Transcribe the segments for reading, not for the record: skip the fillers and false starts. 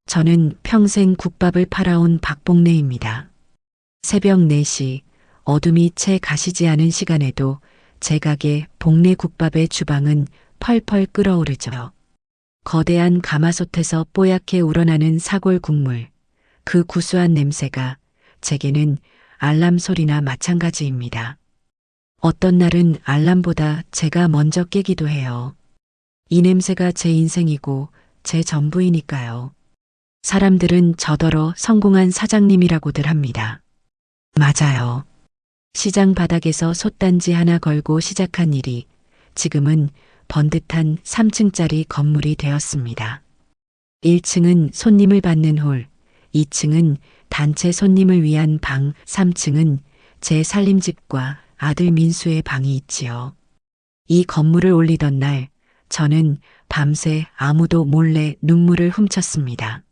저는 평생 국밥을 팔아온 박복래입니다. 새벽 4시 어둠이 채 가시지 않은 시간에도 제 가게 복래 국밥의 주방은 펄펄 끓어오르죠. 거대한 가마솥에서 뽀얗게 우러나는 사골 국물, 그 구수한 냄새가 제게는 알람 소리나 마찬가지입니다. 어떤 날은 알람보다 제가 먼저 깨기도 해요. 이 냄새가 제 인생이고 제 전부이니까요. 사람들은 저더러 성공한 사장님이라고들 합니다. 맞아요. 시장 바닥에서 솥단지 하나 걸고 시작한 일이 지금은 번듯한 3층짜리 건물이 되었습니다. 1층은 손님을 받는 홀, 2층은 단체 손님을 위한 방, 3층은 제 살림집과 아들 민수의 방이 있지요. 이 건물을 올리던 날 저는 밤새 아무도 몰래 눈물을 훔쳤습니다.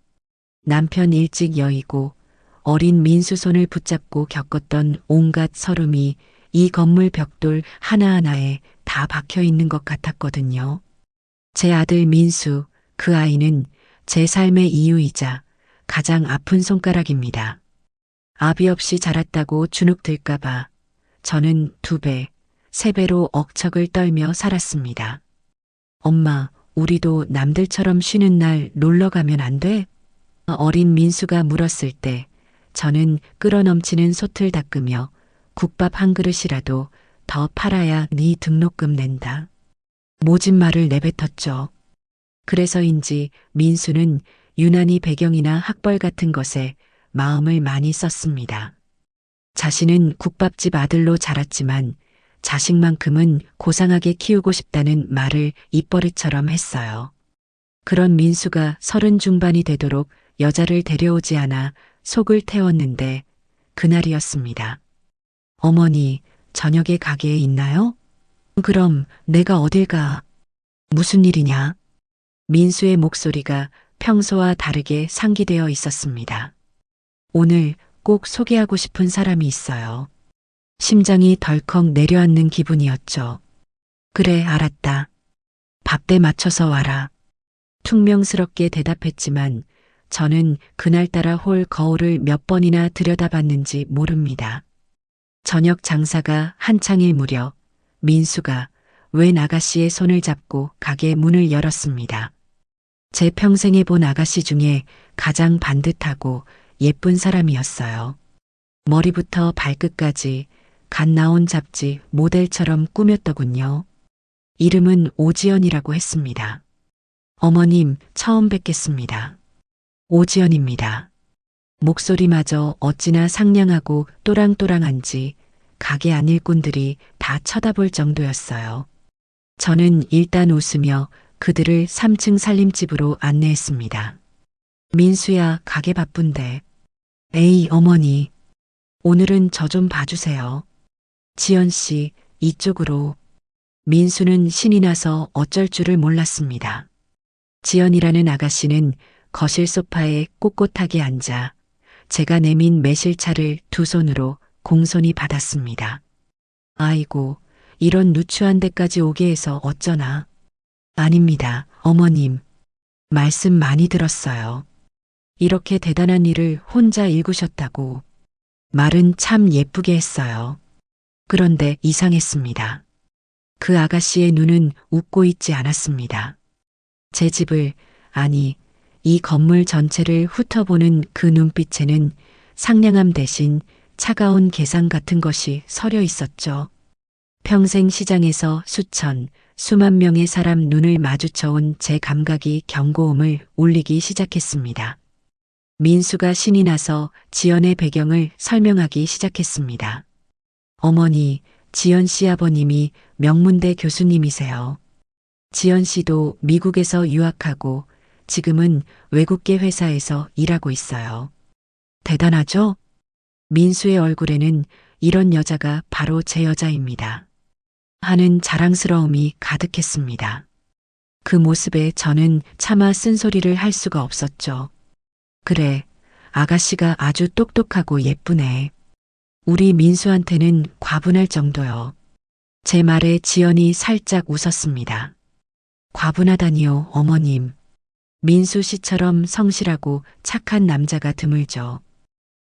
남편 일찍 여의고 어린 민수 손을 붙잡고 겪었던 온갖 서름이 이 건물 벽돌 하나하나에 다 박혀 있는 것 같았거든요. 제 아들 민수, 그 아이는 제 삶의 이유이자 가장 아픈 손가락입니다. 아비 없이 자랐다고 주눅 들까봐 저는 2배, 3배로 억척을 떨며 살았습니다. 엄마, 우리도 남들처럼 쉬는 날 놀러 가면 안 돼? 어린 민수가 물었을 때 저는 끓어넘치는 솥을 닦으며 국밥 한 그릇이라도 더 팔아야 네 등록금 낸다. 모진 말을 내뱉었죠. 그래서인지 민수는 유난히 배경이나 학벌 같은 것에 마음을 많이 썼습니다. 자신은 국밥집 아들로 자랐지만 자식만큼은 고상하게 키우고 싶다는 말을 입버릇처럼 했어요. 그런 민수가 30 중반이 되도록 여자를 데려오지 않아 속을 태웠는데 그날이었습니다. 어머니, 저녁에 가게에 있나요? 그럼 내가 어딜 가? 무슨 일이냐? 민수의 목소리가 평소와 다르게 상기되어 있었습니다. 오늘 꼭 소개하고 싶은 사람이 있어요. 심장이 덜컥 내려앉는 기분이었죠. 그래, 알았다. 밥대 맞춰서 와라. 퉁명스럽게 대답했지만 저는 그날따라 홀 거울을 몇 번이나 들여다봤는지 모릅니다. 저녁 장사가 한창일 무렵 민수가 웬 아가씨의 손을 잡고 가게 문을 열었습니다. 제 평생에 본 아가씨 중에 가장 반듯하고 예쁜 사람이었어요. 머리부터 발끝까지 갓 나온 잡지 모델처럼 꾸몄더군요. 이름은 오지연이라고 했습니다. 어머님, 처음 뵙겠습니다. 오지연입니다. 목소리마저 어찌나 상냥하고 또랑또랑한지 가게 안 일꾼들이 다 쳐다볼 정도였어요. 저는 일단 웃으며 그들을 3층 살림집으로 안내했습니다. 민수야, 가게 바쁜데. 에이, 어머니. 오늘은 저 좀 봐주세요. 지연 씨, 이쪽으로. 민수는 신이 나서 어쩔 줄을 몰랐습니다. 지연이라는 아가씨는 거실 소파에 꼿꼿하게 앉아 제가 내민 매실차를 2손으로 공손히 받았습니다. 아이고, 이런 누추한 데까지 오게 해서 어쩌나. 아닙니다, 어머님. 말씀 많이 들었어요. 이렇게 대단한 일을 혼자 일구셨다고. 말은 참 예쁘게 했어요. 그런데 이상했습니다. 그 아가씨의 눈은 웃고 있지 않았습니다. 제 집을, 아니, 이 건물 전체를 훑어보는 그 눈빛에는 상냥함 대신 차가운 계산 같은 것이 서려 있었죠. 평생 시장에서 수만 명의 사람 눈을 마주쳐온 제 감각이 경고음을 울리기 시작했습니다. 민수가 신이 나서 지연의 배경을 설명하기 시작했습니다. 어머니, 지연 씨 아버님이 명문대 교수님이세요. 지연 씨도 미국에서 유학하고 지금은 외국계 회사에서 일하고 있어요. 대단하죠? 민수의 얼굴에는 이런 여자가 바로 제 여자입니다. 하는 자랑스러움이 가득했습니다. 그 모습에 저는 차마 쓴소리를 할 수가 없었죠. 그래, 아가씨가 아주 똑똑하고 예쁘네. 우리 민수한테는 과분할 정도요. 제 말에 지연이 살짝 웃었습니다. 과분하다니요, 어머님. 민수 씨처럼 성실하고 착한 남자가 드물죠.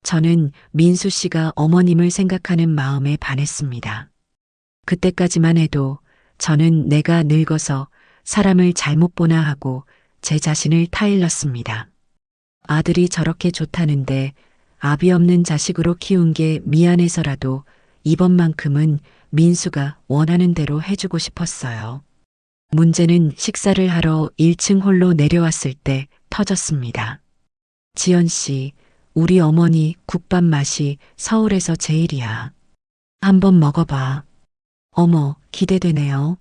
저는 민수 씨가 어머님을 생각하는 마음에 반했습니다. 그때까지만 해도 저는 내가 늙어서 사람을 잘못 보나 하고 제 자신을 타일렀습니다. 아들이 저렇게 좋다는데 아비 없는 자식으로 키운 게 미안해서라도 이번만큼은 민수가 원하는 대로 해주고 싶었어요. 문제는 식사를 하러 1층 홀로 내려왔을 때 터졌습니다. 지연 씨, 우리 어머니 국밥 맛이 서울에서 제일이야. 한번 먹어봐. 어머, 기대되네요.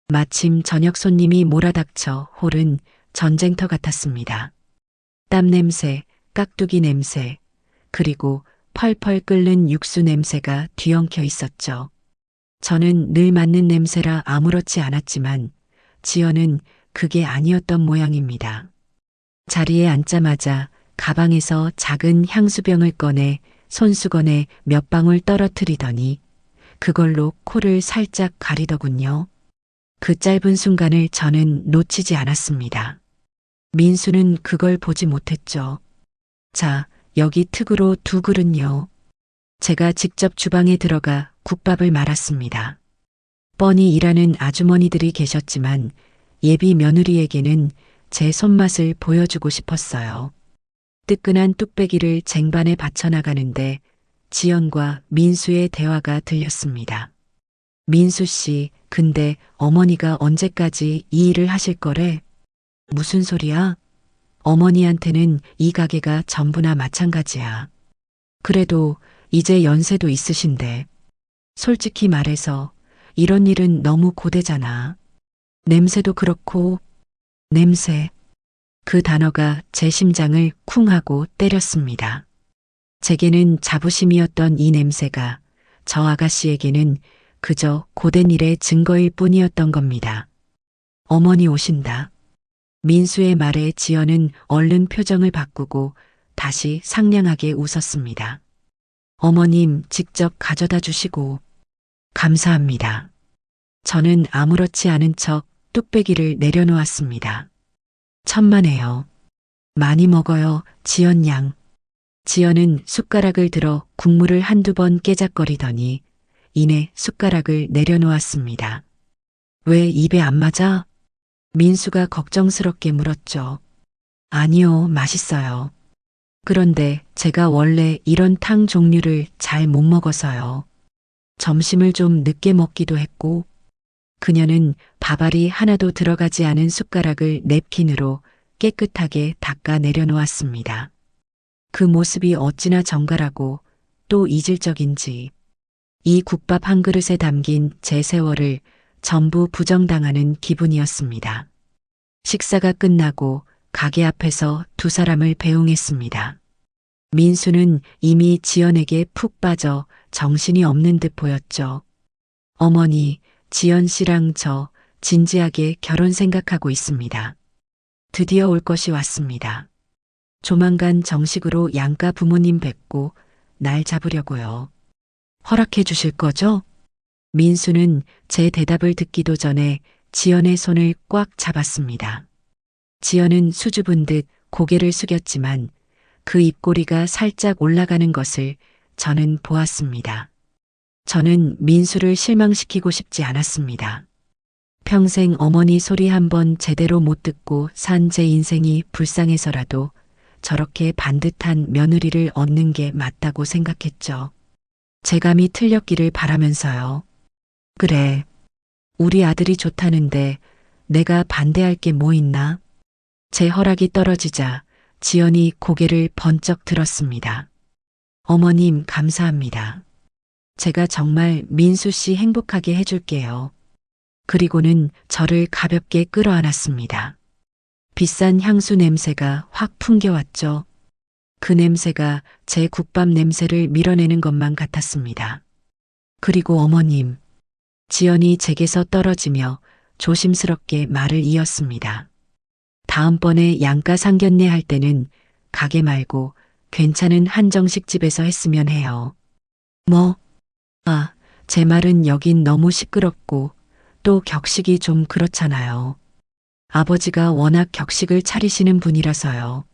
마침 저녁 손님이 몰아닥쳐 홀은 전쟁터 같았습니다. 땀 냄새, 깍두기 냄새, 그리고 펄펄 끓는 육수 냄새가 뒤엉켜 있었죠. 저는 늘 맡는 냄새라 아무렇지 않았지만 지연은 그게 아니었던 모양입니다. 자리에 앉자마자 가방에서 작은 향수병을 꺼내 손수건에 몇 방울 떨어뜨리더니 그걸로 코를 살짝 가리더군요. 그 짧은 순간을 저는 놓치지 않았습니다. 민수는 그걸 보지 못했죠. 자, 여기 특으로 2그릇요. 제가 직접 주방에 들어가 국밥을 말았습니다. 뻔히 일하는 아주머니들이 계셨지만 예비 며느리에게는 제 손맛을 보여주고 싶었어요. 뜨끈한 뚝배기를 쟁반에 받쳐나가는데 지연과 민수의 대화가 들렸습니다. 민수 씨, 근데 어머니가 언제까지 이 일을 하실 거래? 무슨 소리야? 어머니한테는 이 가게가 전부나 마찬가지야. 그래도 이제 연세도 있으신데. 솔직히 말해서 이런 일은 너무 고되잖아. 냄새도 그렇고, 냄새. 그 단어가 제 심장을 쿵 하고 때렸습니다. 제게는 자부심이었던 이 냄새가 저 아가씨에게는 그저 고된 일의 증거일 뿐이었던 겁니다. 어머니 오신다. 민수의 말에 지연은 얼른 표정을 바꾸고 다시 상냥하게 웃었습니다. 어머님 직접 가져다 주시고 감사합니다. 저는 아무렇지 않은 척 뚝배기를 내려놓았습니다. 천만에요. 많이 먹어요, 지연 양. 지연은 숟가락을 들어 국물을 한두 번 깨작거리더니 이내 숟가락을 내려놓았습니다. 왜 입에 안 맞아? 민수가 걱정스럽게 물었죠. 아니요, 맛있어요. 그런데 제가 원래 이런 탕 종류를 잘 못 먹어서요. 점심을 좀 늦게 먹기도 했고, 그녀는 밥알이 하나도 들어가지 않은 숟가락을 냅킨으로 깨끗하게 닦아 내려놓았습니다. 그 모습이 어찌나 정갈하고 또 이질적인지 이 국밥 한 그릇에 담긴 제 세월을 전부 부정당하는 기분이었습니다. 식사가 끝나고 가게 앞에서 2사람을 배웅했습니다. 민수는 이미 지연에게 푹 빠져 정신이 없는 듯 보였죠. 어머니, 지연 씨랑 저 진지하게 결혼 생각하고 있습니다. 드디어 올 것이 왔습니다. 조만간 정식으로 양가 부모님 뵙고 날 잡으려고요. 허락해 주실 거죠? 민수는 제 대답을 듣기도 전에 지연의 손을 꽉 잡았습니다. 지연은 수줍은 듯 고개를 숙였지만 그 입꼬리가 살짝 올라가는 것을 저는 보았습니다. 저는 민수를 실망시키고 싶지 않았습니다. 평생 어머니 소리 한 번 제대로 못 듣고 산 제 인생이 불쌍해서라도 저렇게 반듯한 며느리를 얻는 게 맞다고 생각했죠. 제 감이 틀렸기를 바라면서요. 그래, 우리 아들이 좋다는데 내가 반대할 게 뭐 있나? 제 허락이 떨어지자 지연이 고개를 번쩍 들었습니다. 어머님 감사합니다. 제가 정말 민수 씨 행복하게 해줄게요. 그리고는 저를 가볍게 끌어안았습니다. 비싼 향수 냄새가 확 풍겨왔죠. 그 냄새가 제 국밥 냄새를 밀어내는 것만 같았습니다. 그리고 어머님, 지연이 제게서 떨어지며 조심스럽게 말을 이었습니다. 다음번에 양가 상견례 할 때는 가게 말고 괜찮은 한정식 집에서 했으면 해요. 뭐? 제 말은 여긴 너무 시끄럽고 또 격식이 좀 그렇잖아요. 아버지가 워낙 격식을 차리시는 분이라서요.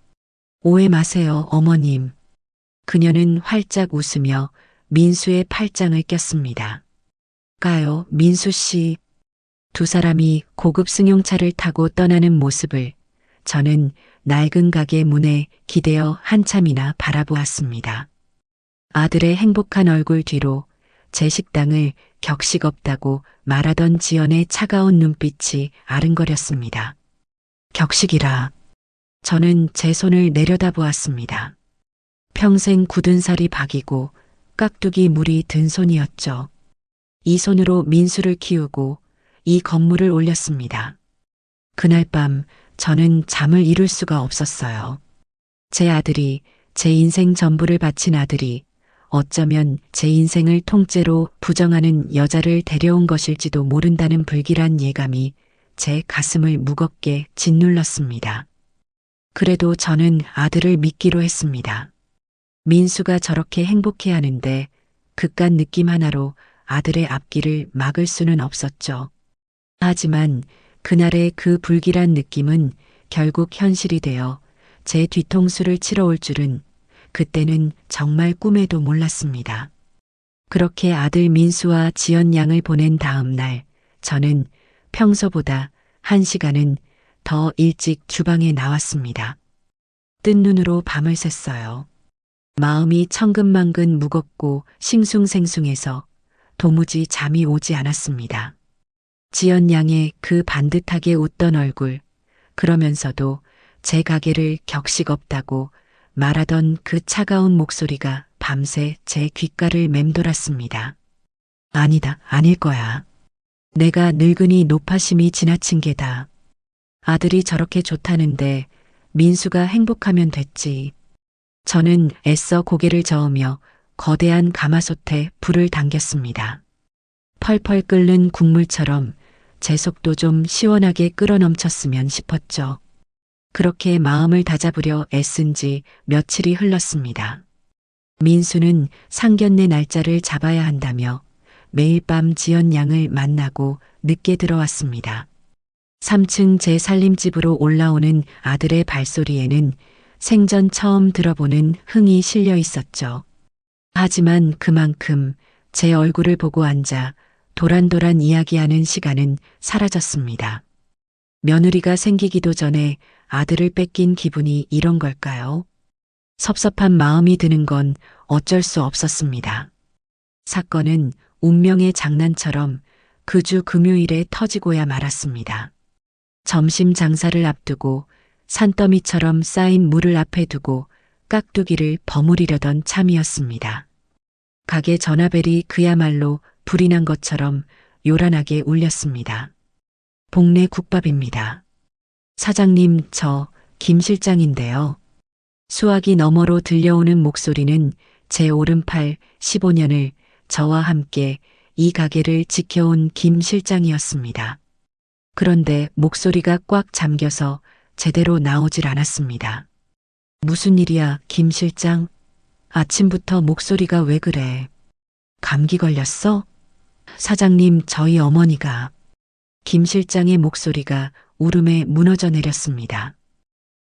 오해 마세요, 어머님. 그녀는 활짝 웃으며 민수의 팔짱을 꼈습니다. 가요, 민수 씨. 두 사람이 고급 승용차를 타고 떠나는 모습을 저는 낡은 가게 문에 기대어 한참이나 바라보았습니다. 아들의 행복한 얼굴 뒤로 제 식당을 격식 없다고 말하던 지연의 차가운 눈빛이 아른거렸습니다. 격식이라. 저는 제 손을 내려다보았습니다. 평생 굳은 살이 박이고 깍두기 물이 든 손이었죠. 이 손으로 민수를 키우고 이 건물을 올렸습니다. 그날 밤 저는 잠을 이룰 수가 없었어요. 제 아들이, 제 인생 전부를 바친 아들이 어쩌면 제 인생을 통째로 부정하는 여자를 데려온 것일지도 모른다는 불길한 예감이 제 가슴을 무겁게 짓눌렀습니다. 그래도 저는 아들을 믿기로 했습니다. 민수가 저렇게 행복해하는데 그깟 느낌 하나로 아들의 앞길을 막을 수는 없었죠. 하지만 그날의 그 불길한 느낌은 결국 현실이 되어 제 뒤통수를 치러 올 줄은 그때는 정말 꿈에도 몰랐습니다. 그렇게 아들 민수와 지연 양을 보낸 다음 날 저는 평소보다 1시간은 더 일찍 주방에 나왔습니다. 뜬 눈으로 밤을 샜어요. 마음이 천근만근 무겁고 싱숭생숭해서 도무지 잠이 오지 않았습니다. 지연 양의 그 반듯하게 웃던 얼굴, 그러면서도 제 가게를 격식 없다고 말하던 그 차가운 목소리가 밤새 제 귓가를 맴돌았습니다. 아니다, 아닐 거야. 내가 늙은이 노파심이 지나친 게다. 아들이 저렇게 좋다는데 민수가 행복하면 됐지. 저는 애써 고개를 저으며 거대한 가마솥에 불을 당겼습니다. 펄펄 끓는 국물처럼 제 속도 좀 시원하게 끓어넘쳤으면 싶었죠. 그렇게 마음을 다잡으려 애쓴 지 며칠이 흘렀습니다. 민수는 상견례 날짜를 잡아야 한다며 매일 밤 지연 양을 만나고 늦게 들어왔습니다. 3층 제 살림집으로 올라오는 아들의 발소리에는 생전 처음 들어보는 흥이 실려 있었죠. 하지만 그만큼 제 얼굴을 보고 앉아 도란도란 이야기하는 시간은 사라졌습니다. 며느리가 생기기도 전에 아들을 뺏긴 기분이 이런 걸까요? 섭섭한 마음이 드는 건 어쩔 수 없었습니다. 사건은 운명의 장난처럼 그 주 금요일에 터지고야 말았습니다. 점심 장사를 앞두고 산더미처럼 쌓인 물을 앞에 두고 깍두기를 버무리려던 참이었습니다. 가게 전화벨이 그야말로 불이 난 것처럼 요란하게 울렸습니다. 복내 국밥입니다. 사장님, 저 김 실장인데요. 수화기 너머로 들려오는 목소리는 제 오른팔 15년을 저와 함께 이 가게를 지켜온 김 실장이었습니다. 그런데 목소리가 꽉 잠겨서 제대로 나오질 않았습니다. 무슨 일이야, 김 실장? 아침부터 목소리가 왜 그래? 감기 걸렸어? 사장님, 저희 어머니가. 김 실장의 목소리가 울음에 무너져 내렸습니다.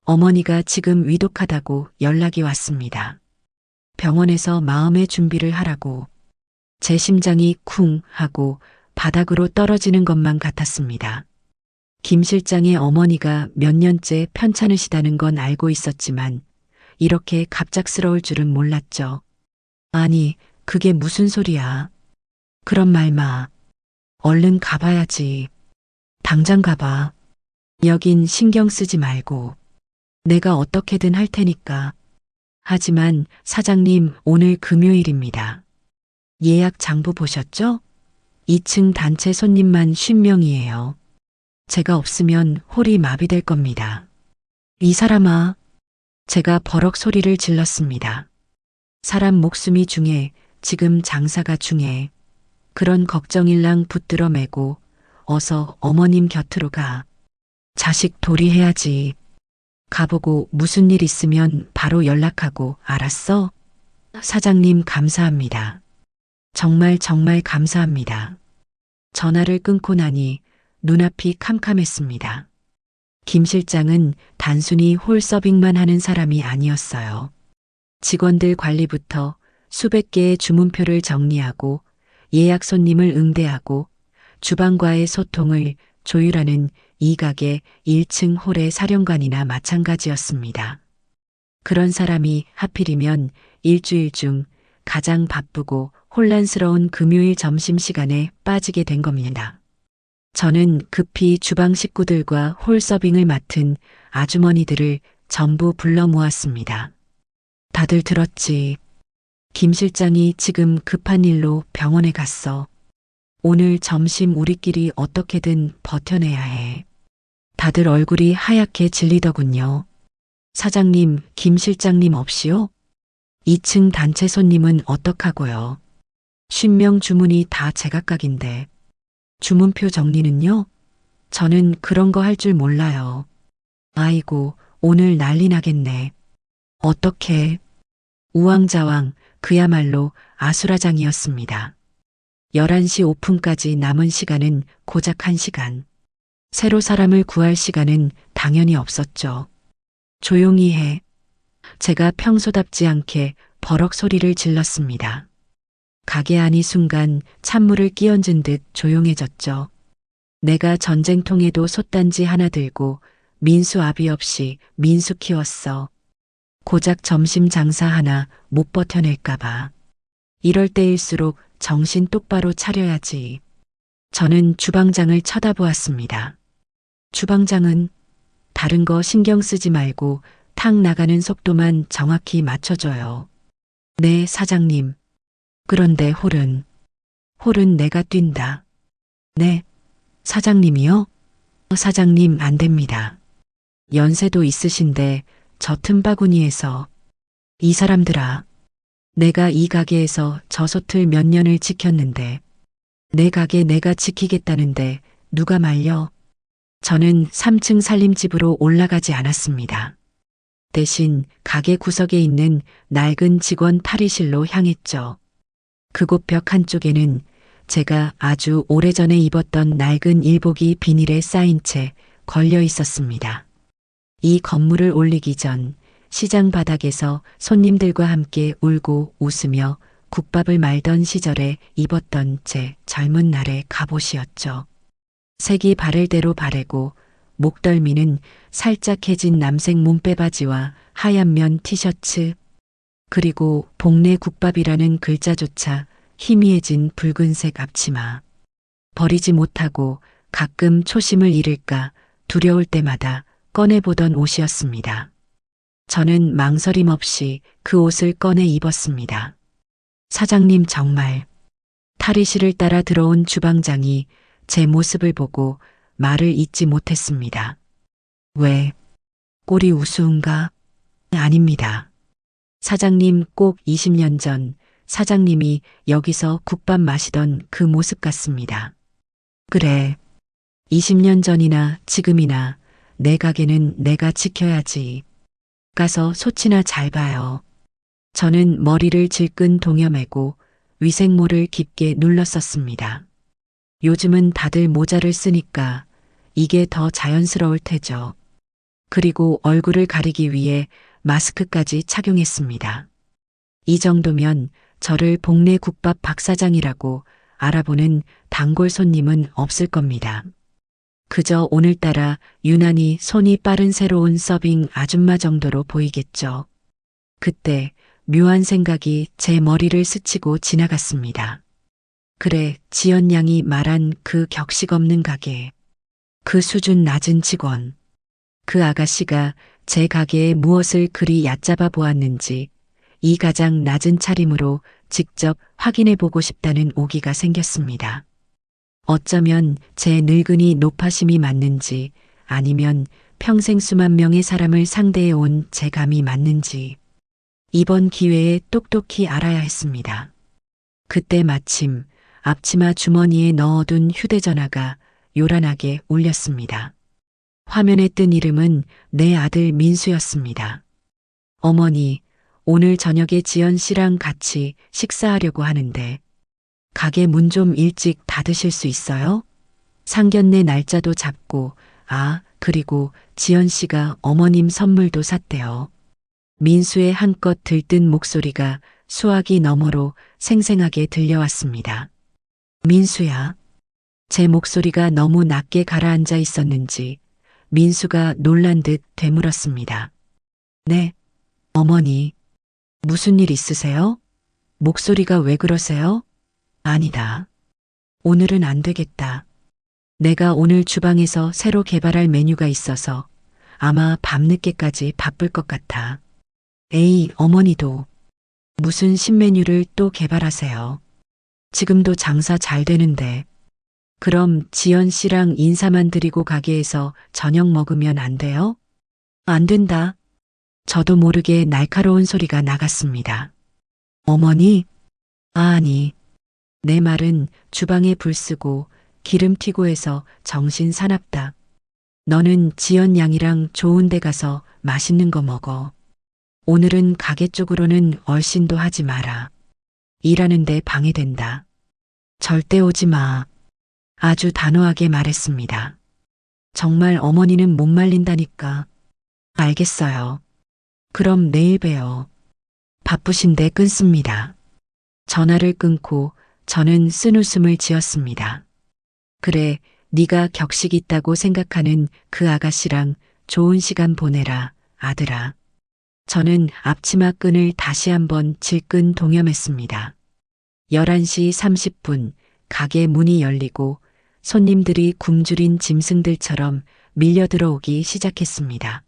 어머니가 지금 위독하다고 연락이 왔습니다. 병원에서 마음의 준비를 하라고. 제 심장이 쿵 하고 바닥으로 떨어지는 것만 같았습니다. 김 실장의 어머니가 몇 년째 편찮으시다는 건 알고 있었지만 이렇게 갑작스러울 줄은 몰랐죠. 아니, 그게 무슨 소리야. 그런 말 마. 얼른 가봐야지. 당장 가봐. 여긴 신경 쓰지 말고. 내가 어떻게든 할 테니까. 하지만 사장님, 오늘 금요일입니다. 예약 장부 보셨죠? 2층 단체 손님만 50명이에요. 제가 없으면 홀이 마비될 겁니다. 이 사람아. 제가 버럭 소리를 질렀습니다. 사람 목숨이 중에 지금 장사가 중에. 그런 걱정일랑 붙들어 매고 어서 어머님 곁으로 가. 자식 도리해야지. 가보고 무슨 일 있으면 바로 연락하고, 알았어? 사장님, 감사합니다. 정말 정말 감사합니다. 전화를 끊고 나니 눈앞이 캄캄했습니다. 김 실장은 단순히 홀 서빙만 하는 사람이 아니었어요. 직원들 관리부터 수백 개의 주문표를 정리하고 예약 손님을 응대하고 주방과의 소통을 조율하는 이 가게 1층 홀의 사령관이나 마찬가지였습니다. 그런 사람이 하필이면 일주일 중 가장 바쁘고 혼란스러운 금요일 점심시간에 빠지게 된 겁니다. 저는 급히 주방 식구들과 홀 서빙을 맡은 아주머니들을 전부 불러 모았습니다. 다들 들었지. 김 실장이 지금 급한 일로 병원에 갔어. 오늘 점심 우리끼리 어떻게든 버텨내야 해. 다들 얼굴이 하얗게 질리더군요. 사장님, 김 실장님 없이요? 2층 단체 손님은 어떡하고요? 50명 주문이 다 제각각인데. 주문표 정리는요? 저는 그런 거 할 줄 몰라요. 아이고, 오늘 난리 나겠네. 어떡해. 우왕좌왕 그야말로 아수라장이었습니다. 11시 오픈까지 남은 시간은 고작 1시간. 새로 사람을 구할 시간은 당연히 없었죠. 조용히 해. 제가 평소답지 않게 버럭 소리를 질렀습니다. 가게 안이 순간 찬물을 끼얹은 듯 조용해졌죠. 내가 전쟁통에도 솥단지 하나 들고 민수 아비 없이 민수 키웠어. 고작 점심 장사 하나 못 버텨낼까봐. 이럴 때일수록 정신 똑바로 차려야지. 저는 주방장을 쳐다보았습니다. 주방장은 다른 거 신경 쓰지 말고 탁 나가는 속도만 정확히 맞춰줘요. 네, 사장님. 그런데 홀은 내가 뛴다. 네, 사장님이요? 사장님 안 됩니다. 연세도 있으신데 저 틈바구니에서 이 사람들아. 내가 이 가게에서 저 솥을 몇 년을 지켰는데 내 가게 내가 지키겠다는데 누가 말려? 저는 3층 살림집으로 올라가지 않았습니다. 대신 가게 구석에 있는 낡은 직원 탈의실로 향했죠. 그곳 벽 한쪽에는 제가 아주 오래전에 입었던 낡은 일복이 비닐에 쌓인 채 걸려 있었습니다. 이 건물을 올리기 전 시장 바닥에서 손님들과 함께 울고 웃으며 국밥을 말던 시절에 입었던 제 젊은 날의 갑옷이었죠. 색이 바를 대로 바래고 목덜미는 살짝 해진 남색 몸빼바지와 하얀 면 티셔츠, 그리고 복내 국밥이라는 글자조차 희미해진 붉은색 앞치마. 버리지 못하고 가끔 초심을 잃을까 두려울 때마다 꺼내보던 옷이었습니다. 저는 망설임 없이 그 옷을 꺼내 입었습니다. 사장님 정말. 탈의실을 따라 들어온 주방장이 제 모습을 보고 말을 잇지 못했습니다. 왜? 꼴이 우스운가? 아닙니다. 사장님 꼭 20년 전 사장님이 여기서 국밥 마시던 그 모습 같습니다. 그래. 20년 전이나 지금이나 내 가게는 내가 지켜야지. 가서 솥이나 잘 봐요. 저는 머리를 질끈 동여매고 위생모를 깊게 눌렀었습니다. 요즘은 다들 모자를 쓰니까 이게 더 자연스러울 테죠. 그리고 얼굴을 가리기 위해 마스크까지 착용했습니다. 이 정도면 저를 복내 국밥 박사장이라고 알아보는 단골 손님은 없을 겁니다. 그저 오늘따라 유난히 손이 빠른 새로운 서빙 아줌마 정도로 보이겠죠. 그때 묘한 생각이 제 머리를 스치고 지나갔습니다. 그래, 지연 양이 말한 그 격식 없는 가게. 그 수준 낮은 직원. 그 아가씨가 제 가게에 무엇을 그리 얕잡아 보았는지 이 가장 낮은 차림으로 직접 확인해 보고 싶다는 오기가 생겼습니다. 어쩌면 제 늙은이 노파심이 맞는지 아니면 평생 수만 명의 사람을 상대해 온 제 감이 맞는지 이번 기회에 똑똑히 알아야 했습니다. 그때 마침 앞치마 주머니에 넣어둔 휴대전화가 요란하게 울렸습니다. 화면에 뜬 이름은 내 아들 민수였습니다. 어머니, 오늘 저녁에 지연 씨랑 같이 식사하려고 하는데 가게 문 좀 일찍 닫으실 수 있어요? 상견례 날짜도 잡고 그리고 지연 씨가 어머님 선물도 샀대요. 민수의 한껏 들뜬 목소리가 수화기 너머로 생생하게 들려왔습니다. 민수야. 제 목소리가 너무 낮게 가라앉아 있었는지 민수가 놀란 듯 되물었습니다. 네, 어머니. 무슨 일 있으세요? 목소리가 왜 그러세요? 아니다. 오늘은 안 되겠다. 내가 오늘 주방에서 새로 개발할 메뉴가 있어서 아마 밤늦게까지 바쁠 것 같아. 에이, 어머니도 무슨 신메뉴를 또 개발하세요. 지금도 장사 잘 되는데. 그럼 지연 씨랑 인사만 드리고 가게에서 저녁 먹으면 안 돼요? 안 된다. 저도 모르게 날카로운 소리가 나갔습니다. 어머니? 아니. 내 말은 주방에 불 쓰고 기름 튀고 해서 정신 사납다. 너는 지연 양이랑 좋은 데 가서 맛있는 거 먹어. 오늘은 가게 쪽으로는 얼씬도 하지 마라. 일하는데 방해된다. 절대 오지 마. 아주 단호하게 말했습니다. 정말 어머니는 못 말린다니까. 알겠어요. 그럼 내일 봬요. 바쁘신데 끊습니다. 전화를 끊고 저는 쓴웃음을 지었습니다. 그래, 네가 격식 있다고 생각하는 그 아가씨랑 좋은 시간 보내라, 아들아. 저는 앞치마 끈을 다시 한번 질끈 동여맸습니다. 11시 30분 가게 문이 열리고 손님들이 굶주린 짐승들처럼 밀려 들어오기 시작했습니다.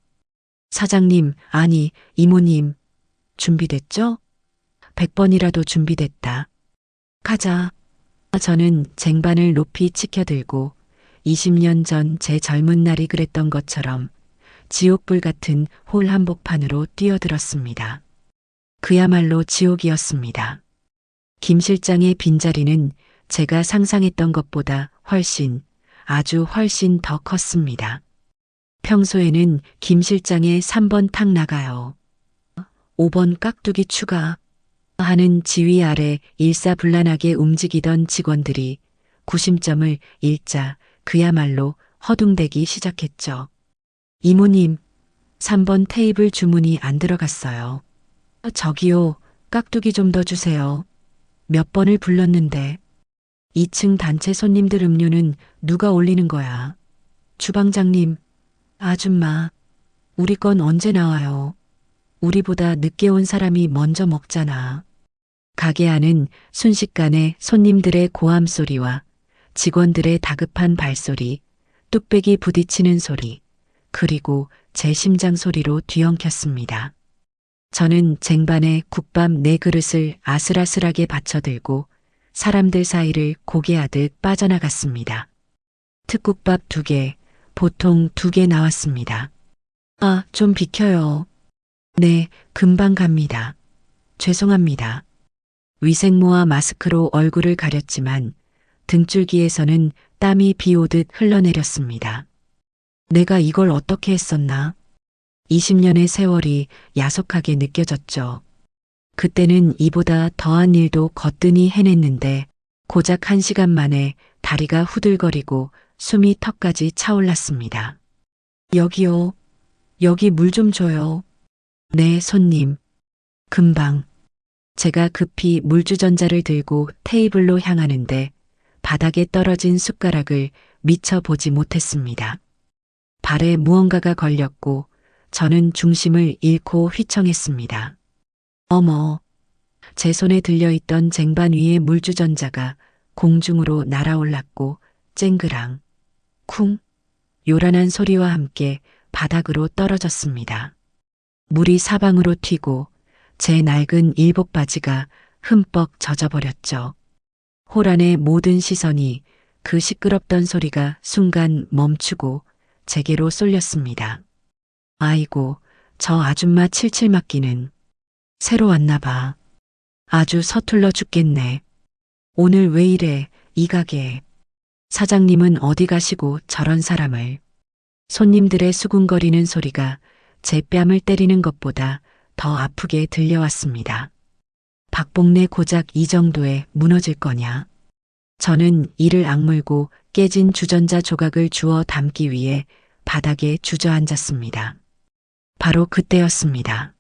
사장님, 아니, 이모님, 준비됐죠? 100번이라도 준비됐다. 가자. 저는 쟁반을 높이 치켜들고 20년 전 제 젊은 날이 그랬던 것처럼 지옥불 같은 홀 한복판으로 뛰어들었습니다. 그야말로 지옥이었습니다. 김 실장의 빈자리는 제가 상상했던 것보다 아주 훨씬 더 컸습니다. 평소에는 김 실장의 3번 탁 나가요. 5번 깍두기 추가 하는 지휘 아래 일사불란하게 움직이던 직원들이 구심점을 잃자 그야말로 허둥대기 시작했죠. 이모님, 3번 테이블 주문이 안 들어갔어요. 저기요, 깍두기 좀 더 주세요. 몇 번을 불렀는데. 2층 단체 손님들 음료는 누가 올리는 거야? 주방장님, 아줌마, 우리 건 언제 나와요? 우리보다 늦게 온 사람이 먼저 먹잖아. 가게 안은 순식간에 손님들의 고함 소리와 직원들의 다급한 발소리, 뚝배기 부딪히는 소리, 그리고 제 심장 소리로 뒤엉켰습니다. 저는 쟁반에 국밥 4그릇을 아슬아슬하게 받쳐들고 사람들 사이를 고개하듯 빠져나갔습니다. 특국밥 2개, 보통 2개 나왔습니다. 아, 좀 비켜요. 네, 금방 갑니다. 죄송합니다. 위생모와 마스크로 얼굴을 가렸지만 등줄기에서는 땀이 비 오듯 흘러내렸습니다. 내가 이걸 어떻게 했었나? 20년의 세월이 야속하게 느껴졌죠. 그때는 이보다 더한 일도 거뜬히 해냈는데 고작 1시간 만에 다리가 후들거리고 숨이 턱까지 차올랐습니다. 여기요. 여기 물 좀 줘요. 네, 손님. 금방. 제가 급히 물주전자를 들고 테이블로 향하는데 바닥에 떨어진 숟가락을 미처 보지 못했습니다. 발에 무언가가 걸렸고 저는 중심을 잃고 휘청했습니다. 어머, 제 손에 들려있던 쟁반 위의 물주전자가 공중으로 날아올랐고 쨍그랑, 쿵, 요란한 소리와 함께 바닥으로 떨어졌습니다. 물이 사방으로 튀고 제 낡은 일복 바지가 흠뻑 젖어버렸죠. 홀 안의 모든 시선이 그 시끄럽던 소리가 순간 멈추고 제게로 쏠렸습니다. 아이고, 저 아줌마 칠칠 맞기는. 새로 왔나 봐. 아주 서툴러 죽겠네. 오늘 왜 이래, 이 가게. 사장님은 어디 가시고 저런 사람을. 손님들의 수군거리는 소리가 제 뺨을 때리는 것보다 더 아프게 들려왔습니다. 박복래 고작 이 정도에 무너질 거냐. 저는 이를 악물고 깨진 주전자 조각을 주워 담기 위해 바닥에 주저앉았습니다. 바로 그때였습니다.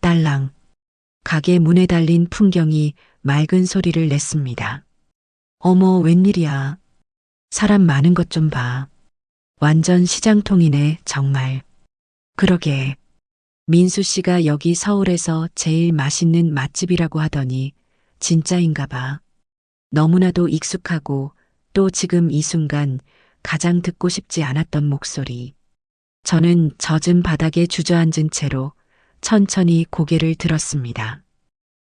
딸랑. 가게 문에 달린 풍경이 맑은 소리를 냈습니다. 어머, 웬일이야. 사람 많은 것 좀 봐. 완전 시장통이네, 정말. 그러게. 민수 씨가 여기 서울에서 제일 맛있는 맛집이라고 하더니 진짜인가 봐. 너무나도 익숙하고 또 지금 이 순간 가장 듣고 싶지 않았던 목소리. 저는 젖은 바닥에 주저앉은 채로 천천히 고개를 들었습니다.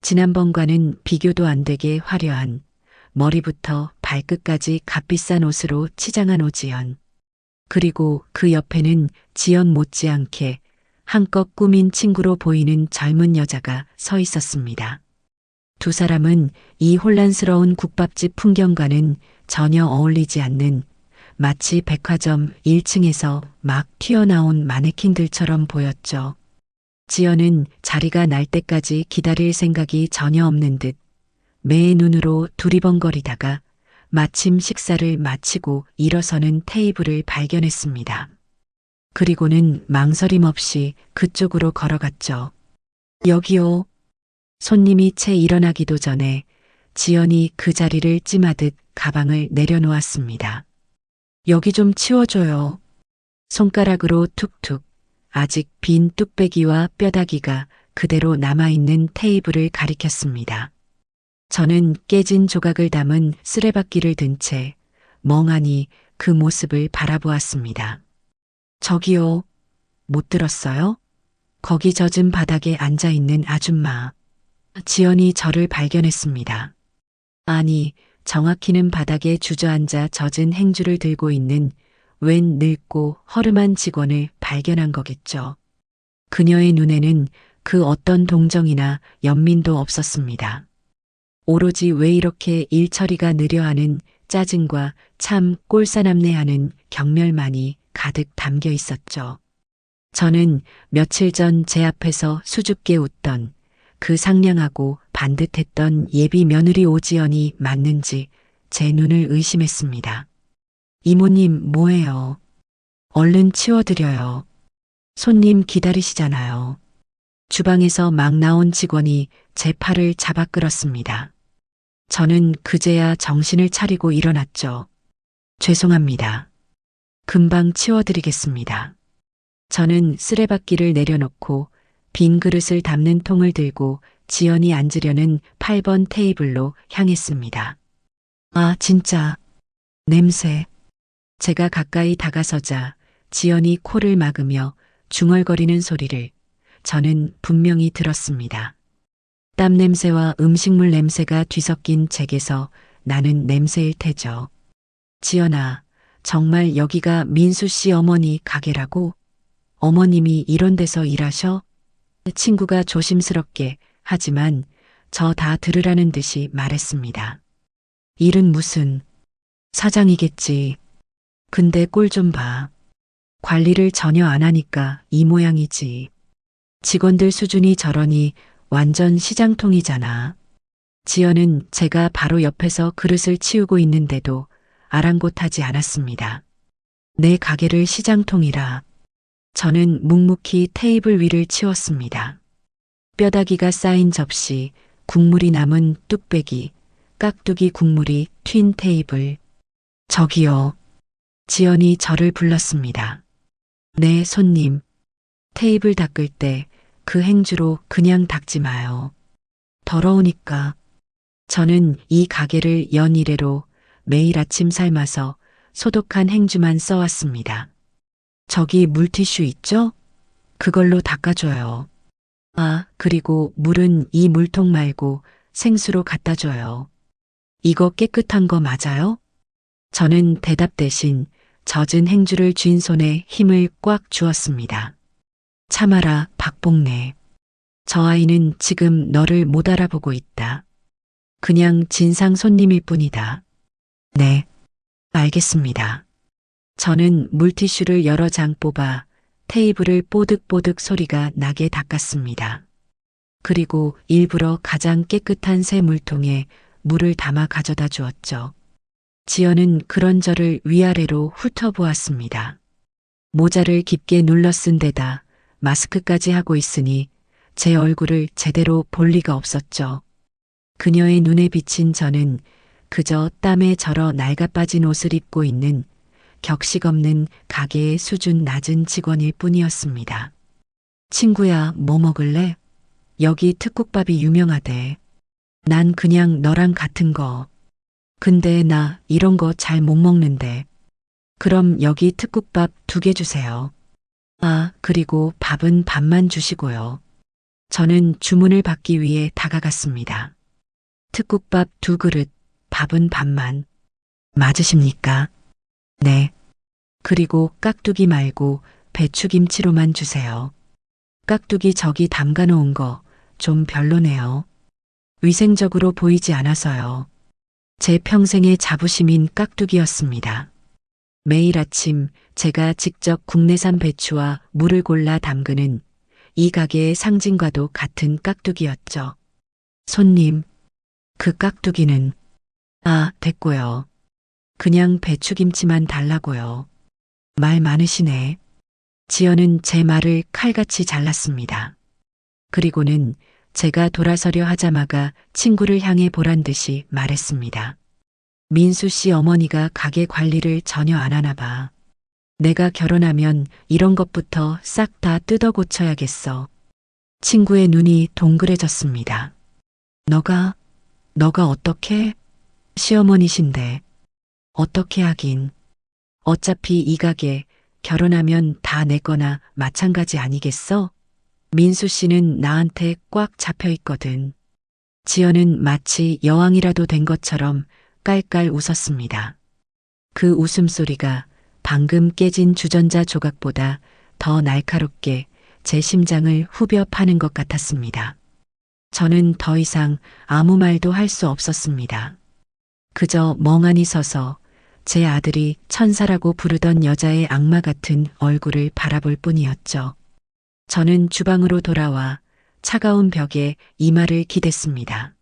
지난번과는 비교도 안 되게 화려한 머리부터 발끝까지 값비싼 옷으로 치장한 오지연. 그리고 그 옆에는 지연 못지않게 한껏 꾸민 친구로 보이는 젊은 여자가 서 있었습니다. 두 사람은 이 혼란스러운 국밥집 풍경과는 전혀 어울리지 않는 마치 백화점 1층에서 막 튀어나온 마네킹들처럼 보였죠. 지연은 자리가 날 때까지 기다릴 생각이 전혀 없는 듯 매의 눈으로 두리번거리다가 마침 식사를 마치고 일어서는 테이블을 발견했습니다. 그리고는 망설임 없이 그쪽으로 걸어갔죠. 여기요. 손님이 채 일어나기도 전에 지연이 그 자리를 찜하듯 가방을 내려놓았습니다. 여기 좀 치워줘요. 손가락으로 툭툭 아직 빈 뚝배기와 뼈다귀가 그대로 남아있는 테이블을 가리켰습니다. 저는 깨진 조각을 담은 쓰레받기를 든 채 멍하니 그 모습을 바라보았습니다. 저기요. 못 들었어요? 거기 젖은 바닥에 앉아있는 아줌마. 지연이 저를 발견했습니다. 아니, 정확히는 바닥에 주저앉아 젖은 행주를 들고 있는 웬 늙고 허름한 직원을 발견한 거겠죠. 그녀의 눈에는 그 어떤 동정이나 연민도 없었습니다. 오로지 왜 이렇게 일 처리가 느려 하는 짜증과 참 꼴사납네하는 경멸만이 가득 담겨 있었죠. 저는 며칠 전 제 앞에서 수줍게 웃던 그 상냥하고 반듯했던 예비 며느리 오지연이 맞는지 제 눈을 의심했습니다. 이모님 뭐해요? 얼른 치워드려요. 손님 기다리시잖아요. 주방에서 막 나온 직원이 제 팔을 잡아 끌었습니다. 저는 그제야 정신을 차리고 일어났죠. 죄송합니다. 금방 치워드리겠습니다. 저는 쓰레받기를 내려놓고 빈 그릇을 담는 통을 들고 지연이 앉으려는 8번 테이블로 향했습니다. 아, 진짜. 냄새. 제가 가까이 다가서자 지연이 코를 막으며 중얼거리는 소리를 저는 분명히 들었습니다. 땀 냄새와 음식물 냄새가 뒤섞인 잭에서 나는 냄새일 테죠. 지연아, 정말 여기가 민수 씨 어머니 가게라고? 어머님이 이런 데서 일하셔? 친구가 조심스럽게 하지만 저 다 들으라는 듯이 말했습니다. 일은 무슨 사장이겠지. 근데 꼴 좀 봐. 관리를 전혀 안 하니까 이 모양이지. 직원들 수준이 저러니 완전 시장통이잖아. 지연은 제가 바로 옆에서 그릇을 치우고 있는데도 아랑곳하지 않았습니다. 내 가게를 시장통이라. 저는 묵묵히 테이블 위를 치웠습니다. 뼈다귀가 쌓인 접시, 국물이 남은 뚝배기, 깍두기 국물이 튄 테이블. 저기요. 지연이 저를 불렀습니다. 네, 손님. 테이블 닦을 때 그 행주로 그냥 닦지 마요. 더러우니까. 저는 이 가게를 연이래로 매일 아침 삶아서 소독한 행주만 써왔습니다. 저기 물티슈 있죠? 그걸로 닦아줘요. 아, 그리고 물은 이 물통 말고 생수로 갖다 줘요. 이거 깨끗한 거 맞아요? 저는 대답 대신 젖은 행주를 쥔 손에 힘을 꽉 주었습니다. 참아라, 박복래. 저 아이는 지금 너를 못 알아보고 있다. 그냥 진상 손님일 뿐이다. 네, 알겠습니다. 저는 물티슈를 여러 장 뽑아 테이블을 뽀득뽀득 소리가 나게 닦았습니다. 그리고 일부러 가장 깨끗한 새 물통에 물을 담아 가져다 주었죠. 지연은 그런 저를 위아래로 훑어보았습니다. 모자를 깊게 눌러 쓴 데다 마스크까지 하고 있으니 제 얼굴을 제대로 볼 리가 없었죠. 그녀의 눈에 비친 저는 그저 땀에 절어 낡아 빠진 옷을 입고 있는 격식 없는 가게의 수준 낮은 직원일 뿐이었습니다. 친구야, 뭐 먹을래? 여기 특국밥이 유명하대. 난 그냥 너랑 같은 거. 근데 나 이런 거 잘 못 먹는데. 그럼 여기 특국밥 2개 주세요. 아, 그리고 밥은 밥만 주시고요. 저는 주문을 받기 위해 다가갔습니다. 특국밥 2그릇, 밥은 밥만. 맞으십니까? 네. 그리고 깍두기 말고 배추김치로만 주세요. 깍두기 저기 담가 놓은 거 좀 별로네요. 위생적으로 보이지 않아서요. 제 평생의 자부심인 깍두기였습니다. 매일 아침 제가 직접 국내산 배추와 물을 골라 담그는 이 가게의 상징과도 같은 깍두기였죠. 손님, 그 깍두기는 아, 됐고요. 그냥 배추김치만 달라고요. 말 많으시네. 지연은 제 말을 칼같이 잘랐습니다. 그리고는 제가 돌아서려 하자마자 친구를 향해 보란 듯이 말했습니다. 민수 씨 어머니가 가게 관리를 전혀 안 하나 봐. 내가 결혼하면 이런 것부터 싹 다 뜯어 고쳐야겠어. 친구의 눈이 동그래졌습니다. 너가 어떻게? 시어머니신데. 어떻게 하긴. 어차피 이 가게 결혼하면 다 내 거나 마찬가지 아니겠어? 민수 씨는 나한테 꽉 잡혀 있거든. 지연은 마치 여왕이라도 된 것처럼 깔깔 웃었습니다. 그 웃음소리가 방금 깨진 주전자 조각보다 더 날카롭게 제 심장을 후벼 파는 것 같았습니다. 저는 더 이상 아무 말도 할 수 없었습니다. 그저 멍하니 서서 제 아들이 천사라고 부르던 여자의 악마 같은 얼굴을 바라볼 뿐이었죠. 저는 주방으로 돌아와 차가운 벽에 이마를 기댔습니다.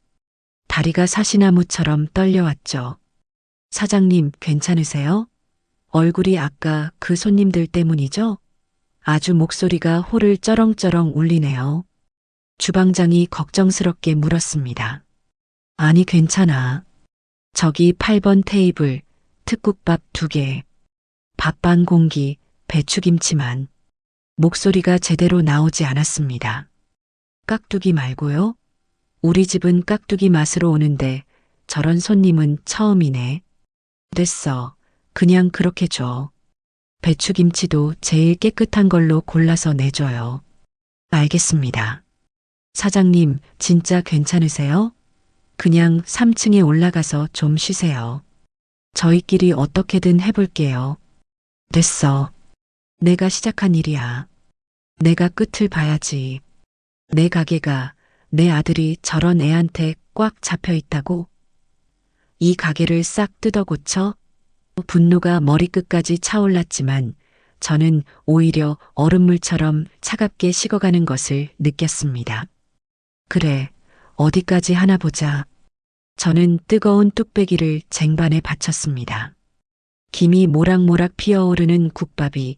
다리가 사시나무처럼 떨려왔죠. 사장님, 괜찮으세요? 얼굴이 아까 그 손님들 때문이죠? 아주 목소리가 호를 쩌렁쩌렁 울리네요. 주방장이 걱정스럽게 물었습니다. 아니, 괜찮아. 저기 8번 테이블, 특국밥 2개, 밥 반 공기, 배추김치만. 목소리가 제대로 나오지 않았습니다. 깍두기 말고요? 우리 집은 깍두기 맛으로 오는데 저런 손님은 처음이네. 됐어. 그냥 그렇게 줘. 배추김치도 제일 깨끗한 걸로 골라서 내줘요. 알겠습니다. 사장님, 진짜 괜찮으세요? 그냥 3층에 올라가서 좀 쉬세요. 저희끼리 어떻게든 해볼게요. 됐어. 내가 시작한 일이야. 내가 끝을 봐야지. 내 가게가, 내 아들이 저런 애한테 꽉 잡혀 있다고? 이 가게를 싹 뜯어 고쳐? 분노가 머리끝까지 차올랐지만 저는 오히려 얼음물처럼 차갑게 식어가는 것을 느꼈습니다. 그래, 어디까지 하나 보자. 저는 뜨거운 뚝배기를 쟁반에 받쳤습니다. 김이 모락모락 피어오르는 국밥이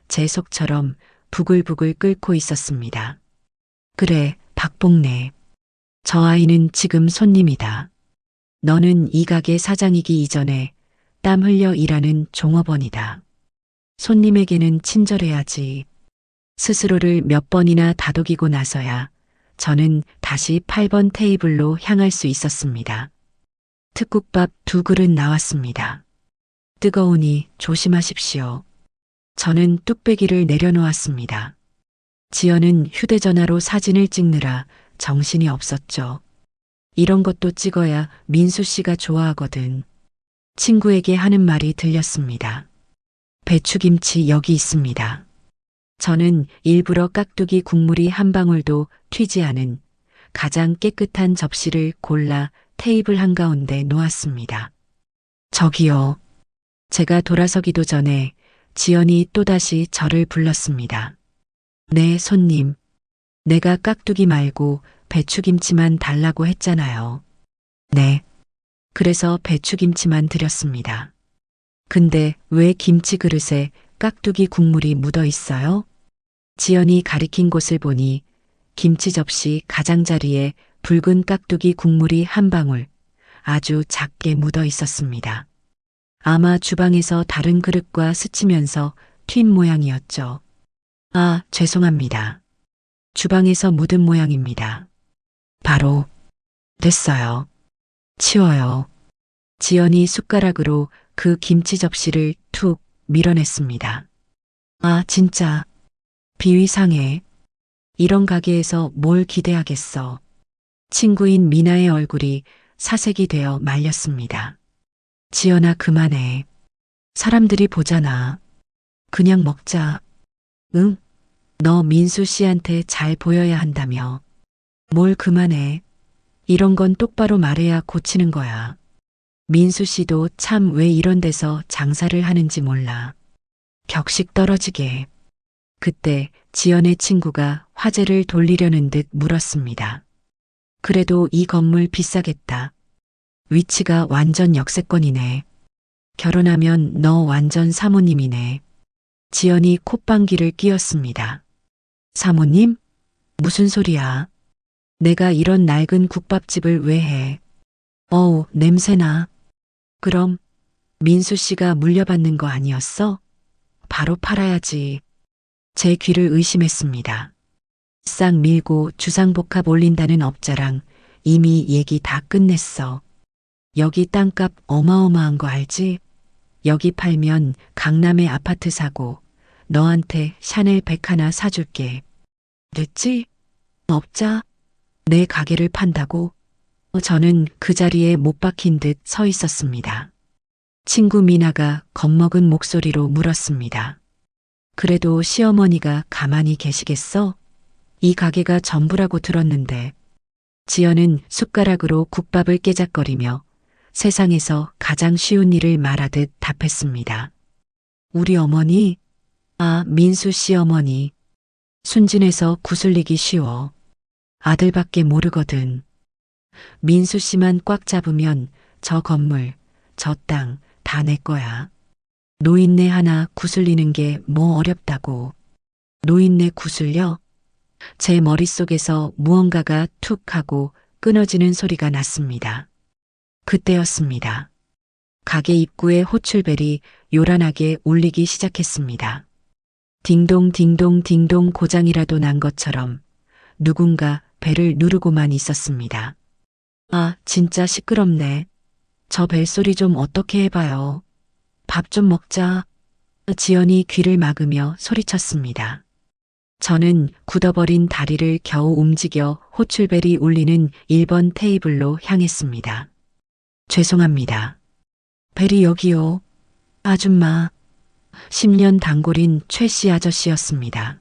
제 속처럼 부글부글 끓고 있었습니다. 그래, 박복래. 저 아이는 지금 손님이다. 너는 이 가게 사장이기 이전에 땀 흘려 일하는 종업원이다. 손님에게는 친절해야지. 스스로를 몇 번이나 다독이고 나서야 저는 다시 8번 테이블로 향할 수 있었습니다. 특국밥 2그릇 나왔습니다. 뜨거우니 조심하십시오. 저는 뚝배기를 내려놓았습니다. 지연은 휴대전화로 사진을 찍느라 정신이 없었죠. 이런 것도 찍어야 민수 씨가 좋아하거든. 친구에게 하는 말이 들렸습니다. 배추김치 여기 있습니다. 저는 일부러 깍두기 국물이 한 방울도 튀지 않은 가장 깨끗한 접시를 골라 테이블 한가운데 놓았습니다. 저기요. 제가 돌아서기도 전에 지연이 또다시 저를 불렀습니다. 네, 손님. 내가 깍두기 말고 배추김치만 달라고 했잖아요. 네. 그래서 배추김치만 드렸습니다. 근데 왜 김치 그릇에 깍두기 국물이 묻어 있어요. 지연이 가리킨 곳을 보니 김치 접시 가장자리에 붉은 깍두기 국물이 한 방울 아주 작게 묻어 있었습니다. 아마 주방에서 다른 그릇과 스치면서 튄 모양이었죠. 아, 죄송합니다. 주방에서 묻은 모양입니다. 바로 됐어요. 치워요. 지연이 숟가락으로 그 김치 접시를 툭 밀어냈습니다. 아, 진짜. 비위상해. 이런 가게에서 뭘 기대하겠어. 친구인 미나의 얼굴이 사색이 되어 말렸습니다. 지연아, 그만해. 사람들이 보잖아. 그냥 먹자. 응? 너 민수 씨한테 잘 보여야 한다며. 뭘 그만해. 이런 건 똑바로 말해야 고치는 거야. 민수 씨도 참 왜 이런 데서 장사를 하는지 몰라. 격식 떨어지게. 그때 지연의 친구가 화제를 돌리려는 듯 물었습니다. 그래도 이 건물 비싸겠다. 위치가 완전 역세권이네. 결혼하면 너 완전 사모님이네. 지연이 콧방귀를 뀌었습니다. 사모님? 무슨 소리야? 내가 이런 낡은 국밥집을 왜 해? 어우, 냄새나. 그럼 민수 씨가 물려받는 거 아니었어? 바로 팔아야지. 제 귀를 의심했습니다. 싹 밀고 주상복합 올린다는 업자랑 이미 얘기 다 끝냈어. 여기 땅값 어마어마한 거 알지? 여기 팔면 강남에 아파트 사고 너한테 샤넬 백 하나 사줄게. 됐지? 업자? 내 가게를 판다고? 저는 그 자리에 못 박힌 듯 서 있었습니다. 친구 미나가 겁먹은 목소리로 물었습니다. 그래도 시어머니가 가만히 계시겠어? 이 가게가 전부라고 들었는데. 지연은 숟가락으로 국밥을 깨작거리며 세상에서 가장 쉬운 일을 말하듯 답했습니다. 우리 어머니? 아, 민수 씨 어머니. 순진해서 구슬리기 쉬워. 아들밖에 모르거든. 민수 씨만 꽉 잡으면 저 건물, 저 땅 다 내 거야. 노인네 하나 구슬리는 게 뭐 어렵다고. 노인네 구슬려? 제 머릿속에서 무언가가 툭 하고 끊어지는 소리가 났습니다. 그때였습니다. 가게 입구에 호출벨이 요란하게 울리기 시작했습니다. 딩동 딩동 딩동 고장이라도 난 것처럼 누군가 벨을 누르고만 있었습니다. 아, 진짜 시끄럽네. 저 벨소리 좀 어떻게 해봐요. 밥 좀 먹자. 지연이 귀를 막으며 소리쳤습니다. 저는 굳어버린 다리를 겨우 움직여 호출벨이 울리는 1번 테이블로 향했습니다. 죄송합니다. 벨이 여기요. 아줌마. 10년 단골인 최 씨 아저씨였습니다.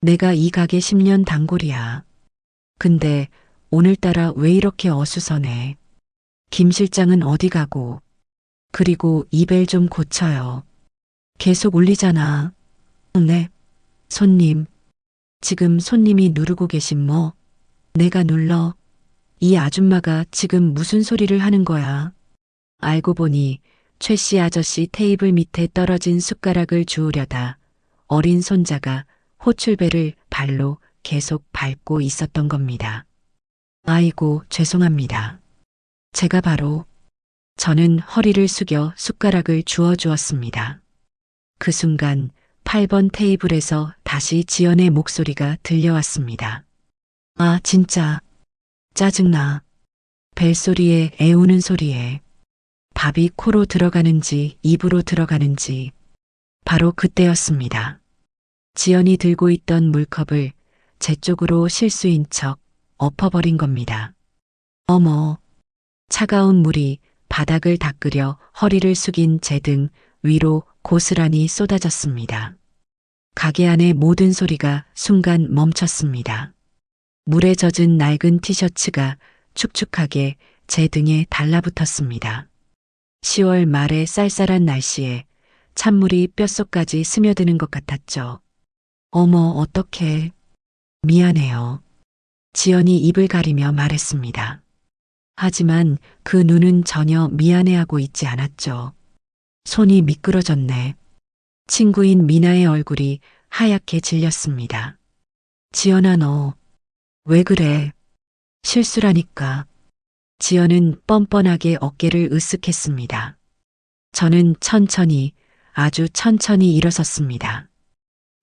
내가 이 가게 10년 단골이야. 근데 오늘따라 왜 이렇게 어수선해. 김 실장은 어디 가고. 그리고 이 벨 좀 고쳐요. 계속 울리잖아. 네. 손님. 지금 손님이 누르고 계신 뭐. 내가 눌러. 이 아줌마가 지금 무슨 소리를 하는 거야. 알고 보니 최 씨 아저씨 테이블 밑에 떨어진 숟가락을 주우려다 어린 손자가 호출벨을 발로 계속 밟고 있었던 겁니다. 아이고, 죄송합니다. 제가 바로. 저는 허리를 숙여 숟가락을 주워 주었습니다. 그 순간 8번 테이블에서 다시 지연의 목소리가 들려왔습니다. 아, 진짜. 짜증나. 벨소리에 애우는 소리에. 밥이 코로 들어가는지 입으로 들어가는지. 바로 그때였습니다. 지연이 들고 있던 물컵을 제 쪽으로 실수인 척 엎어버린 겁니다. 어머. 차가운 물이 바닥을 닦으려 허리를 숙인 제 등 위로 고스란히 쏟아졌습니다. 가게 안의 모든 소리가 순간 멈췄습니다. 물에 젖은 낡은 티셔츠가 축축하게 제 등에 달라붙었습니다. 10월 말의 쌀쌀한 날씨에 찬물이 뼛속까지 스며드는 것 같았죠. 어머, 어떡해. 미안해요. 지연이 입을 가리며 말했습니다. 하지만 그 눈은 전혀 미안해하고 있지 않았죠. 손이 미끄러졌네. 친구인 미나의 얼굴이 하얗게 질렸습니다. 지연아, 너 왜 그래? 실수라니까. 지연은 뻔뻔하게 어깨를 으쓱했습니다. 저는 천천히, 아주 천천히 일어섰습니다.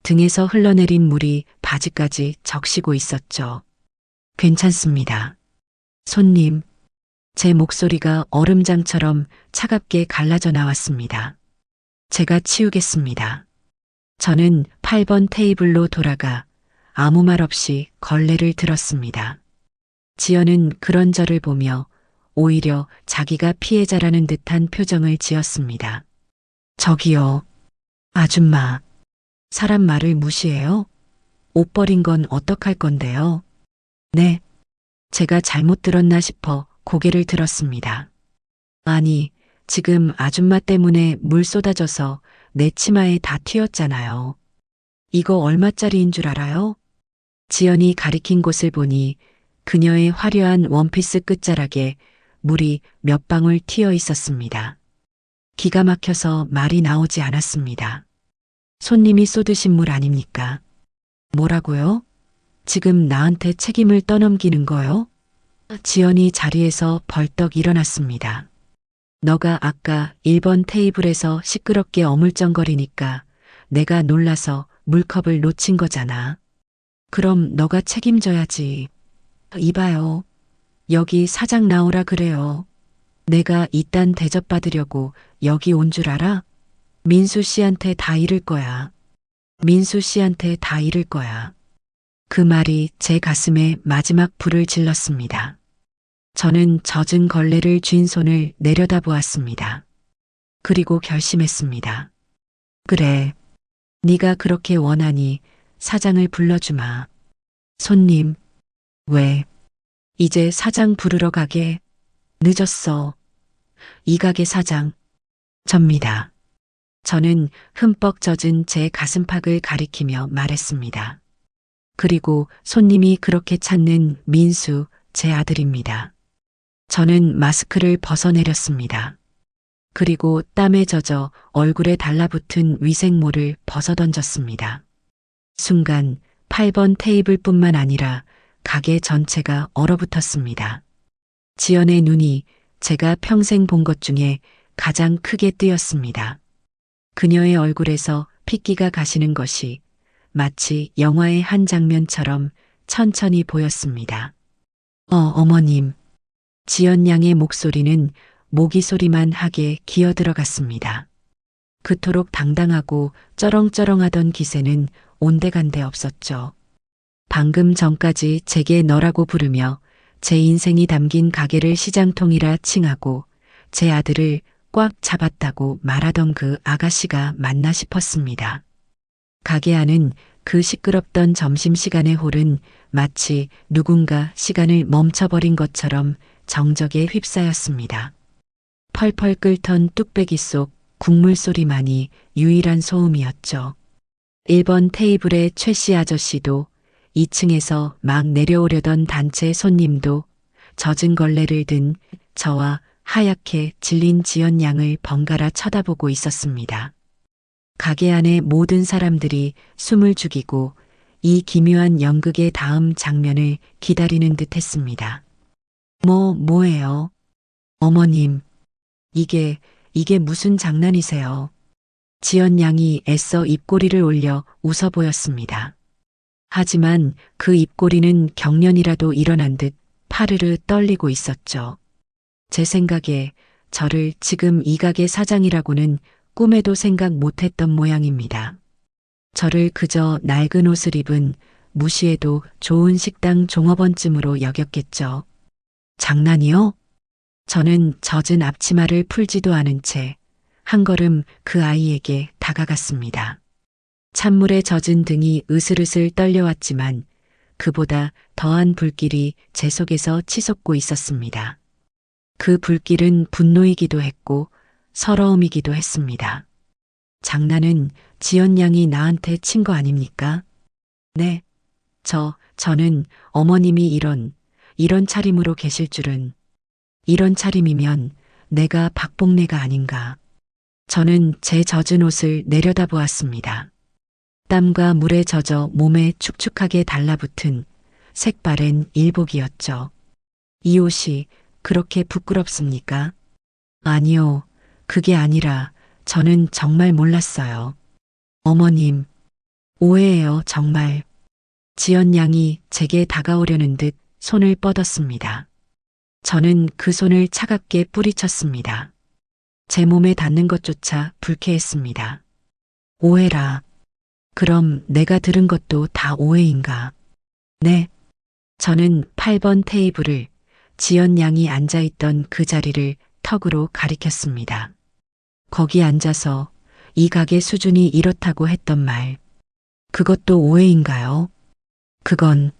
등에서 흘러내린 물이 바지까지 적시고 있었죠. 괜찮습니다. 손님, 제 목소리가 얼음장처럼 차갑게 갈라져 나왔습니다. 제가 치우겠습니다. 저는 8번 테이블로 돌아가 아무 말 없이 걸레를 들었습니다. 지연은 그런 저를 보며 오히려 자기가 피해자라는 듯한 표정을 지었습니다. 저기요, 아줌마. 사람 말을 무시해요? 옷 버린 건 어떡할 건데요? 네, 제가 잘못 들었나 싶어 고개를 들었습니다. 아니, 지금 아줌마 때문에 물 쏟아져서 내 치마에 다 튀었잖아요. 이거 얼마짜리인 줄 알아요? 지연이 가리킨 곳을 보니 그녀의 화려한 원피스 끝자락에 물이 몇 방울 튀어 있었습니다. 기가 막혀서 말이 나오지 않았습니다. 손님이 쏟으신 물 아닙니까? 뭐라고요? 지금 나한테 책임을 떠넘기는 거요? 지연이 자리에서 벌떡 일어났습니다. 너가 아까 1번 테이블에서 시끄럽게 어물쩡거리니까 내가 놀라서 물컵을 놓친 거잖아. 그럼 너가 책임져야지. 이봐요. 여기 사장 나오라 그래요. 내가 이딴 대접받으려고 여기 온 줄 알아? 민수 씨한테 다 잃을 거야. 민수 씨한테 다 잃을 거야. 그 말이 제 가슴에 마지막 불을 질렀습니다. 저는 젖은 걸레를 쥔 손을 내려다보았습니다. 그리고 결심했습니다. 그래, 네가 그렇게 원하니 사장을 불러주마. 손님, 왜? 이제 사장 부르러 가게? 늦었어. 이 가게 사장, 접니다. 저는 흠뻑 젖은 제 가슴팍을 가리키며 말했습니다. 그리고 손님이 그렇게 찾는 민수, 제 아들입니다. 저는 마스크를 벗어내렸습니다. 그리고 땀에 젖어 얼굴에 달라붙은 위생모를 벗어던졌습니다. 순간 8번 테이블뿐만 아니라 가게 전체가 얼어붙었습니다. 지연의 눈이 제가 평생 본 것 중에 가장 크게 뜨였습니다. 그녀의 얼굴에서 핏기가 가시는 것이 마치 영화의 한 장면처럼 천천히 보였습니다. 어머님. 지연 양의 목소리는 모기 소리만 하게 기어 들어갔습니다. 그토록 당당하고 쩌렁쩌렁하던 기세는 온데간데 없었죠. 방금 전까지 제게 너라고 부르며 제 인생이 담긴 가게를 시장통이라 칭하고 제 아들을 꽉 잡았다고 말하던 그 아가씨가 맞나 싶었습니다. 가게 안은 그 시끄럽던 점심시간의 홀은 마치 누군가 시간을 멈춰버린 것처럼 정적에 휩싸였습니다. 펄펄 끓던 뚝배기 속 국물 소리만이 유일한 소음이었죠. 1번 테이블의 최 씨 아저씨도 2층에서 막 내려오려던 단체 손님도 젖은 걸레를 든 저와 하얗게 질린 지연 양을 번갈아 쳐다보고 있었습니다. 가게 안의 모든 사람들이 숨을 죽이고 이 기묘한 연극의 다음 장면을 기다리는 듯 했습니다. 뭐예요? 어머님, 이게 무슨 장난이세요? 지연 양이 애써 입꼬리를 올려 웃어 보였습니다. 하지만 그 입꼬리는 경련이라도 일어난 듯 파르르 떨리고 있었죠. 제 생각에 저를 지금 이 가게 사장이라고는 꿈에도 생각 못했던 모양입니다. 저를 그저 낡은 옷을 입은 무시해도 좋은 식당 종업원쯤으로 여겼겠죠. 장난이요? 저는 젖은 앞치마를 풀지도 않은 채 한 걸음 그 아이에게 다가갔습니다. 찬물에 젖은 등이 으슬으슬 떨려왔지만 그보다 더한 불길이 제 속에서 치솟고 있었습니다. 그 불길은 분노이기도 했고 서러움이기도 했습니다. 장난은 지연 양이 나한테 친 거 아닙니까? 네. 저는 어머님이 이런 차림으로 계실 줄은, 이런 차림이면 내가 박복내가 아닌가. 저는 제 젖은 옷을 내려다보았습니다. 땀과 물에 젖어 몸에 축축하게 달라붙은 색바랜 일복이었죠. 이 옷이 그렇게 부끄럽습니까? 아니요, 그게 아니라 저는 정말 몰랐어요. 어머님, 오해예요, 정말. 지연 양이 제게 다가오려는 듯 손을 뻗었습니다. 저는 그 손을 차갑게 뿌리쳤습니다. 제 몸에 닿는 것조차 불쾌했습니다. 오해라. 그럼 내가 들은 것도 다 오해인가? 네. 저는 8번 테이블을 지연 양이 앉아있던 그 자리를 턱으로 가리켰습니다. 거기 앉아서 이 가게 수준이 이렇다고 했던 말. 그것도 오해인가요? 그건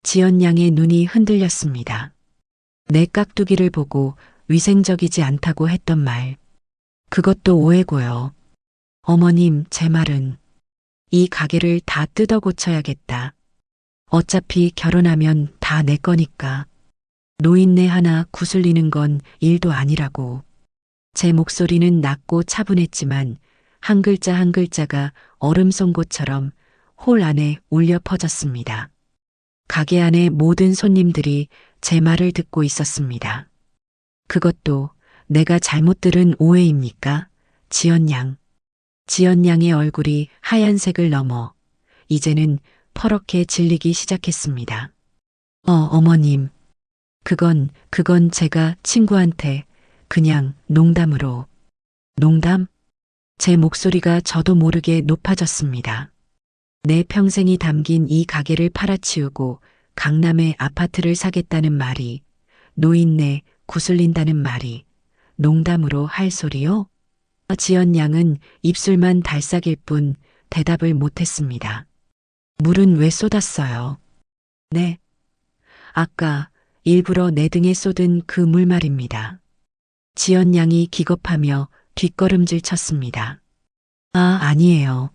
지연 양의 눈이 흔들렸습니다. 내 깍두기를 보고 위생적이지 않다고 했던 말. 그것도 오해고요. 어머님, 제 말은 이 가게를 다 뜯어 고쳐야겠다. 어차피 결혼하면 다 내 거니까. 노인네 하나 구슬리는 건 일도 아니라고. 제 목소리는 낮고 차분했지만 한 글자 한 글자가 얼음송곳처럼 홀 안에 울려 퍼졌습니다. 가게 안의 모든 손님들이 제 말을 듣고 있었습니다. 그것도 내가 잘못 들은 오해입니까? 지연 양. 지연 양의 얼굴이 하얀색을 넘어 이제는 퍼렇게 질리기 시작했습니다. 어머님. 그건 제가 친구한테 그냥 농담으로. 농담? 제 목소리가 저도 모르게 높아졌습니다. 내 평생이 담긴 이 가게를 팔아치우고 강남에 아파트를 사겠다는 말이, 노인네 구슬린다는 말이 농담으로 할 소리요? 지연 양은 입술만 달싹일 뿐 대답을 못했습니다. 물은 왜 쏟았어요? 네. 아까 일부러 내 등에 쏟은 그 물 말입니다. 지연 양이 기겁하며 뒷걸음질 쳤습니다. 아니에요.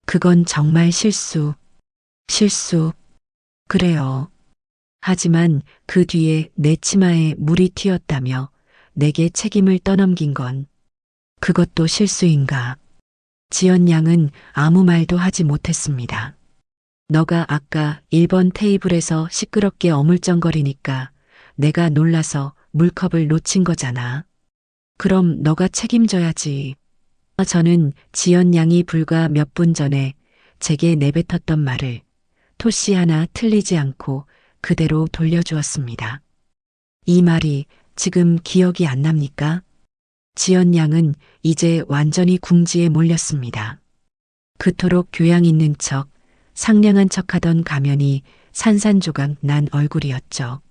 그건 정말 실수. 실수. 그래요. 하지만 그 뒤에 내 치마에 물이 튀었다며 내게 책임을 떠넘긴 건 그것도 실수인가? 지연 양은 아무 말도 하지 못했습니다. 너가 아까 1번 테이블에서 시끄럽게 어물쩡거리니까 내가 놀라서 물컵을 놓친 거잖아. 그럼 너가 책임져야지. 저는 지연 양이 불과 몇 분 전에 제게 내뱉었던 말을 토씨 하나 틀리지 않고 그대로 돌려주었습니다. 이 말이 지금 기억이 안 납니까? 지연 양은 이제 완전히 궁지에 몰렸습니다. 그토록 교양 있는 척, 상냥한 척하던 가면이 산산조각 난 얼굴이었죠.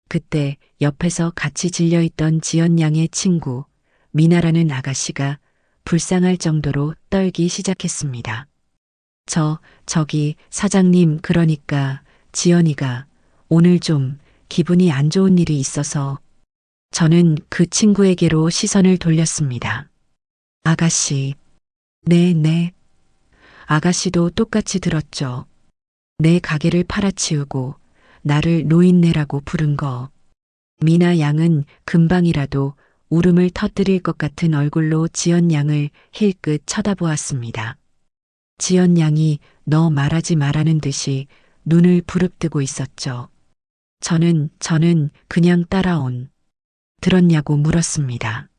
그때 옆에서 같이 질려있던 지연 양의 친구 미나라는 아가씨가 불쌍할 정도로 떨기 시작했습니다. 저기 사장님, 그러니까 지연이가 오늘 좀 기분이 안 좋은 일이 있어서. 저는 그 친구에게로 시선을 돌렸습니다. 아가씨. 네. 아가씨도 똑같이 들었죠. 내 가게를 팔아치우고 나를 노인네라고 부른 거. 미나 양은 금방이라도 울음을 터뜨릴 것 같은 얼굴로 지연 양을 힐끗 쳐다보았습니다. 지연 양이 너 말하지 말라는 듯이 눈을 부릅뜨고 있었죠. 저는 그냥 따라온. 들었냐고 물었습니다.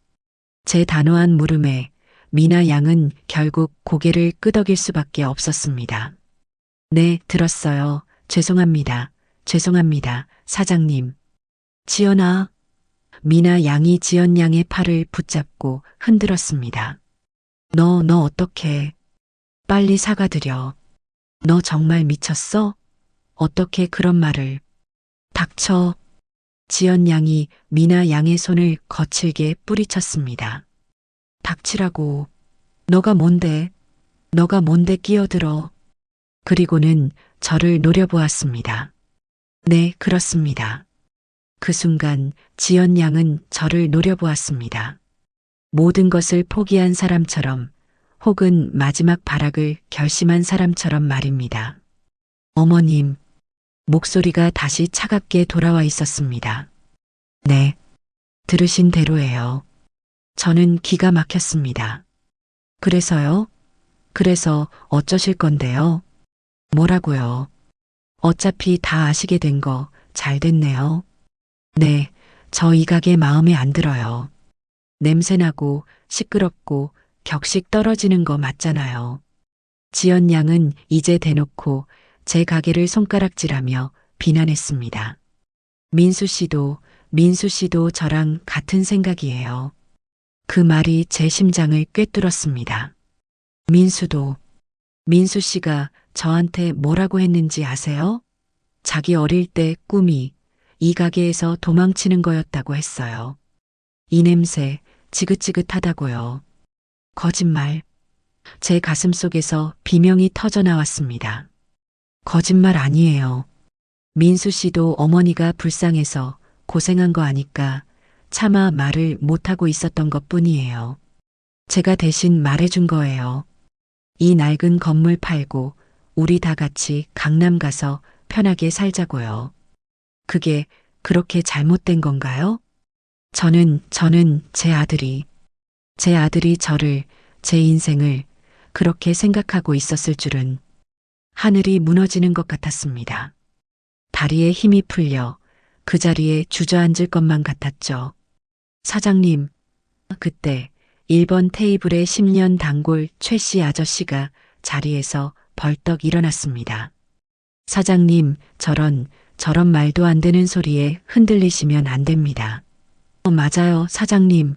제 단호한 물음에 미나 양은 결국 고개를 끄덕일 수밖에 없었습니다. 네, 들었어요. 죄송합니다, 사장님. 지연아. 미나 양이 지연 양의 팔을 붙잡고 흔들었습니다. 너 어떡해. 빨리 사과드려. 너 정말 미쳤어? 어떻게 그런 말을. 닥쳐. 지연 양이 미나 양의 손을 거칠게 뿌리쳤습니다. 닥치라고. 너가 뭔데 끼어들어. 그리고는 저를 노려보았습니다. 네, 그렇습니다. 그 순간 지연 양은 저를 노려보았습니다. 모든 것을 포기한 사람처럼, 혹은 마지막 발악을 결심한 사람처럼 말입니다. 어머님. 목소리가 다시 차갑게 돌아와 있었습니다. 네. 들으신 대로예요. 저는 기가 막혔습니다. 그래서요? 그래서 어쩌실 건데요? 뭐라고요? 어차피 다 아시게 된 거 잘 됐네요. 네, 저 이 가게 마음에 안 들어요. 냄새나고 시끄럽고 격식 떨어지는 거 맞잖아요. 지연 양은 이제 대놓고 제 가게를 손가락질하며 비난했습니다. 민수 씨도 저랑 같은 생각이에요. 그 말이 제 심장을 꿰뚫었습니다. 민수도, 민수 씨가 저한테 뭐라고 했는지 아세요? 자기 어릴 때 꿈이 이 가게에서 도망치는 거였다고 했어요. 이 냄새 지긋지긋하다고요. 거짓말. 제 가슴 속에서 비명이 터져 나왔습니다. 거짓말 아니에요. 민수 씨도 어머니가 불쌍해서 고생한 거 아니까 차마 말을 못하고 있었던 것 뿐이에요. 제가 대신 말해준 거예요. 이 낡은 건물 팔고 우리 다 같이 강남 가서 편하게 살자고요. 그게 그렇게 잘못된 건가요? 저는 제 아들이 저를, 제 인생을 그렇게 생각하고 있었을 줄은 하늘이 무너지는 것 같았습니다. 다리에 힘이 풀려 그 자리에 주저앉을 것만 같았죠. 사장님, 그때 1번 테이블의 10년 단골 최 씨 아저씨가 자리에서 벌떡 일어났습니다. 사장님, 저런 말도 안 되는 소리에 흔들리시면 안 됩니다. 맞아요, 사장님.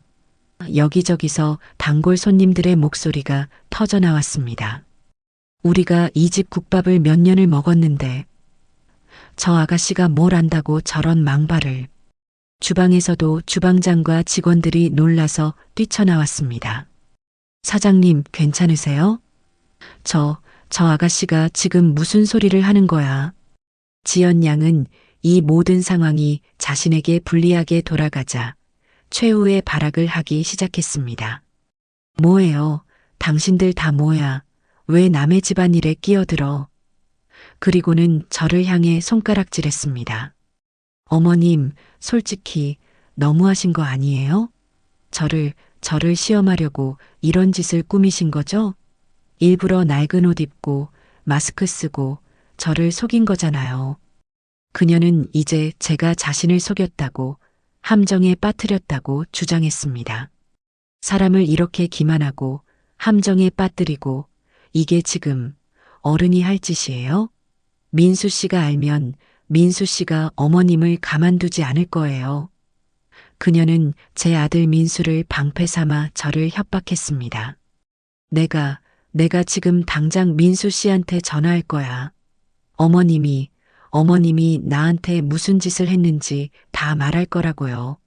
여기저기서 단골 손님들의 목소리가 터져 나왔습니다. 우리가 이 집 국밥을 몇 년을 먹었는데 저 아가씨가 뭘 안다고 저런 망발을. 주방에서도 주방장과 직원들이 놀라서 뛰쳐나왔습니다. 사장님, 괜찮으세요? 저 아가씨가 지금 무슨 소리를 하는 거야? 지연 양은 이 모든 상황이 자신에게 불리하게 돌아가자 최후의 발악을 하기 시작했습니다. 뭐예요? 당신들 다 뭐야? 왜 남의 집안일에 끼어들어? 그리고는 저를 향해 손가락질했습니다. 어머님, 솔직히 너무하신 거 아니에요? 저를 시험하려고 이런 짓을 꾸미신 거죠? 일부러 낡은 옷 입고 마스크 쓰고 저를 속인 거잖아요. 그녀는 이제 제가 자신을 속였다고 함정에 빠뜨렸다고 주장했습니다. 사람을 이렇게 기만하고 함정에 빠뜨리고 이게 지금 어른이 할 짓이에요? 민수 씨가 알면 민수 씨가 어머님을 가만두지 않을 거예요. 그녀는 제 아들 민수를 방패 삼아 저를 협박했습니다. 내가 지금 당장 민수 씨한테 전화할 거야. 어머님이 나한테 무슨 짓을 했는지 다 말할 거라고요.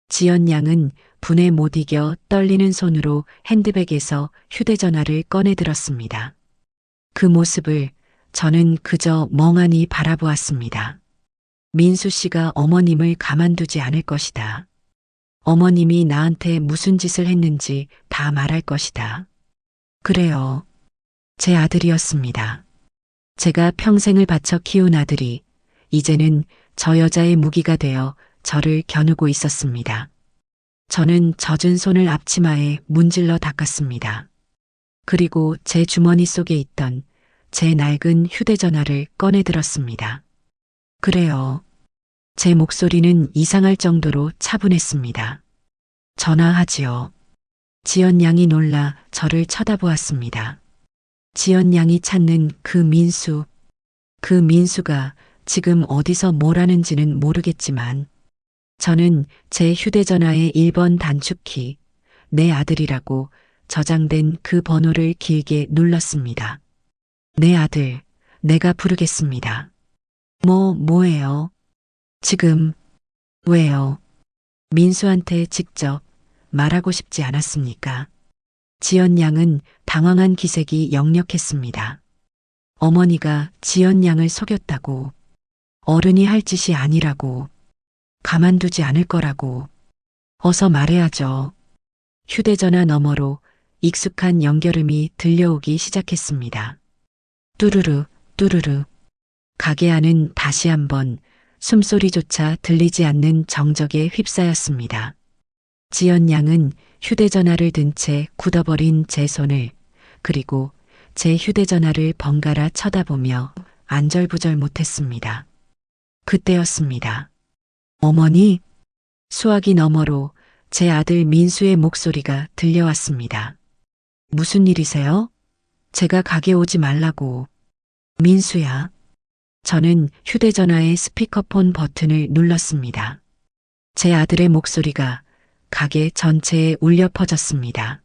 지연 양은 분에 못 이겨 떨리는 손으로 핸드백에서 휴대전화를 꺼내 들었습니다. 그 모습을 저는 그저 멍하니 바라보았습니다. 민수 씨가 어머님을 가만두지 않을 것이다. 어머님이 나한테 무슨 짓을 했는지 다 말할 것이다. 그래요. 제 아들이었습니다. 제가 평생을 바쳐 키운 아들이 이제는 저 여자의 무기가 되어 저를 겨누고 있었습니다. 저는 젖은 손을 앞치마에 문질러 닦았습니다. 그리고 제 주머니 속에 있던 제 낡은 휴대전화를 꺼내 들었습니다. 그래요. 제 목소리는 이상할 정도로 차분했습니다. 전화하지요. 지연 양이 놀라 저를 쳐다보았습니다. 지연 양이 찾는 그 민수가 지금 어디서 뭘 하는지는 모르겠지만 저는 제 휴대전화의 1번 단축키, 내 아들이라고 저장된 그 번호를 길게 눌렀습니다. 내 아들, 내가 부르겠습니다. 뭐예요? 지금, 왜요? 민수한테 직접 말하고 싶지 않았습니까? 지연 양은 당황한 기색이 역력했습니다. 어머니가 지연 양을 속였다고, 어른이 할 짓이 아니라고, 가만두지 않을 거라고, 어서 말해야죠. 휴대전화 너머로 익숙한 연결음이 들려오기 시작했습니다. 뚜루루, 뚜루루. 가게 안은 다시 한번 숨소리조차 들리지 않는 정적에 휩싸였습니다. 지연 양은 휴대전화를 든 채 굳어버린 제 손을, 그리고 제 휴대전화를 번갈아 쳐다보며 안절부절 못했습니다. 그때였습니다. 어머니, 수화기 너머로 제 아들 민수의 목소리가 들려왔습니다. 무슨 일이세요? 제가 가게 오지 말라고. 민수야. 저는 휴대전화의 스피커폰 버튼을 눌렀습니다. 제 아들의 목소리가 가게 전체에 울려 퍼졌습니다.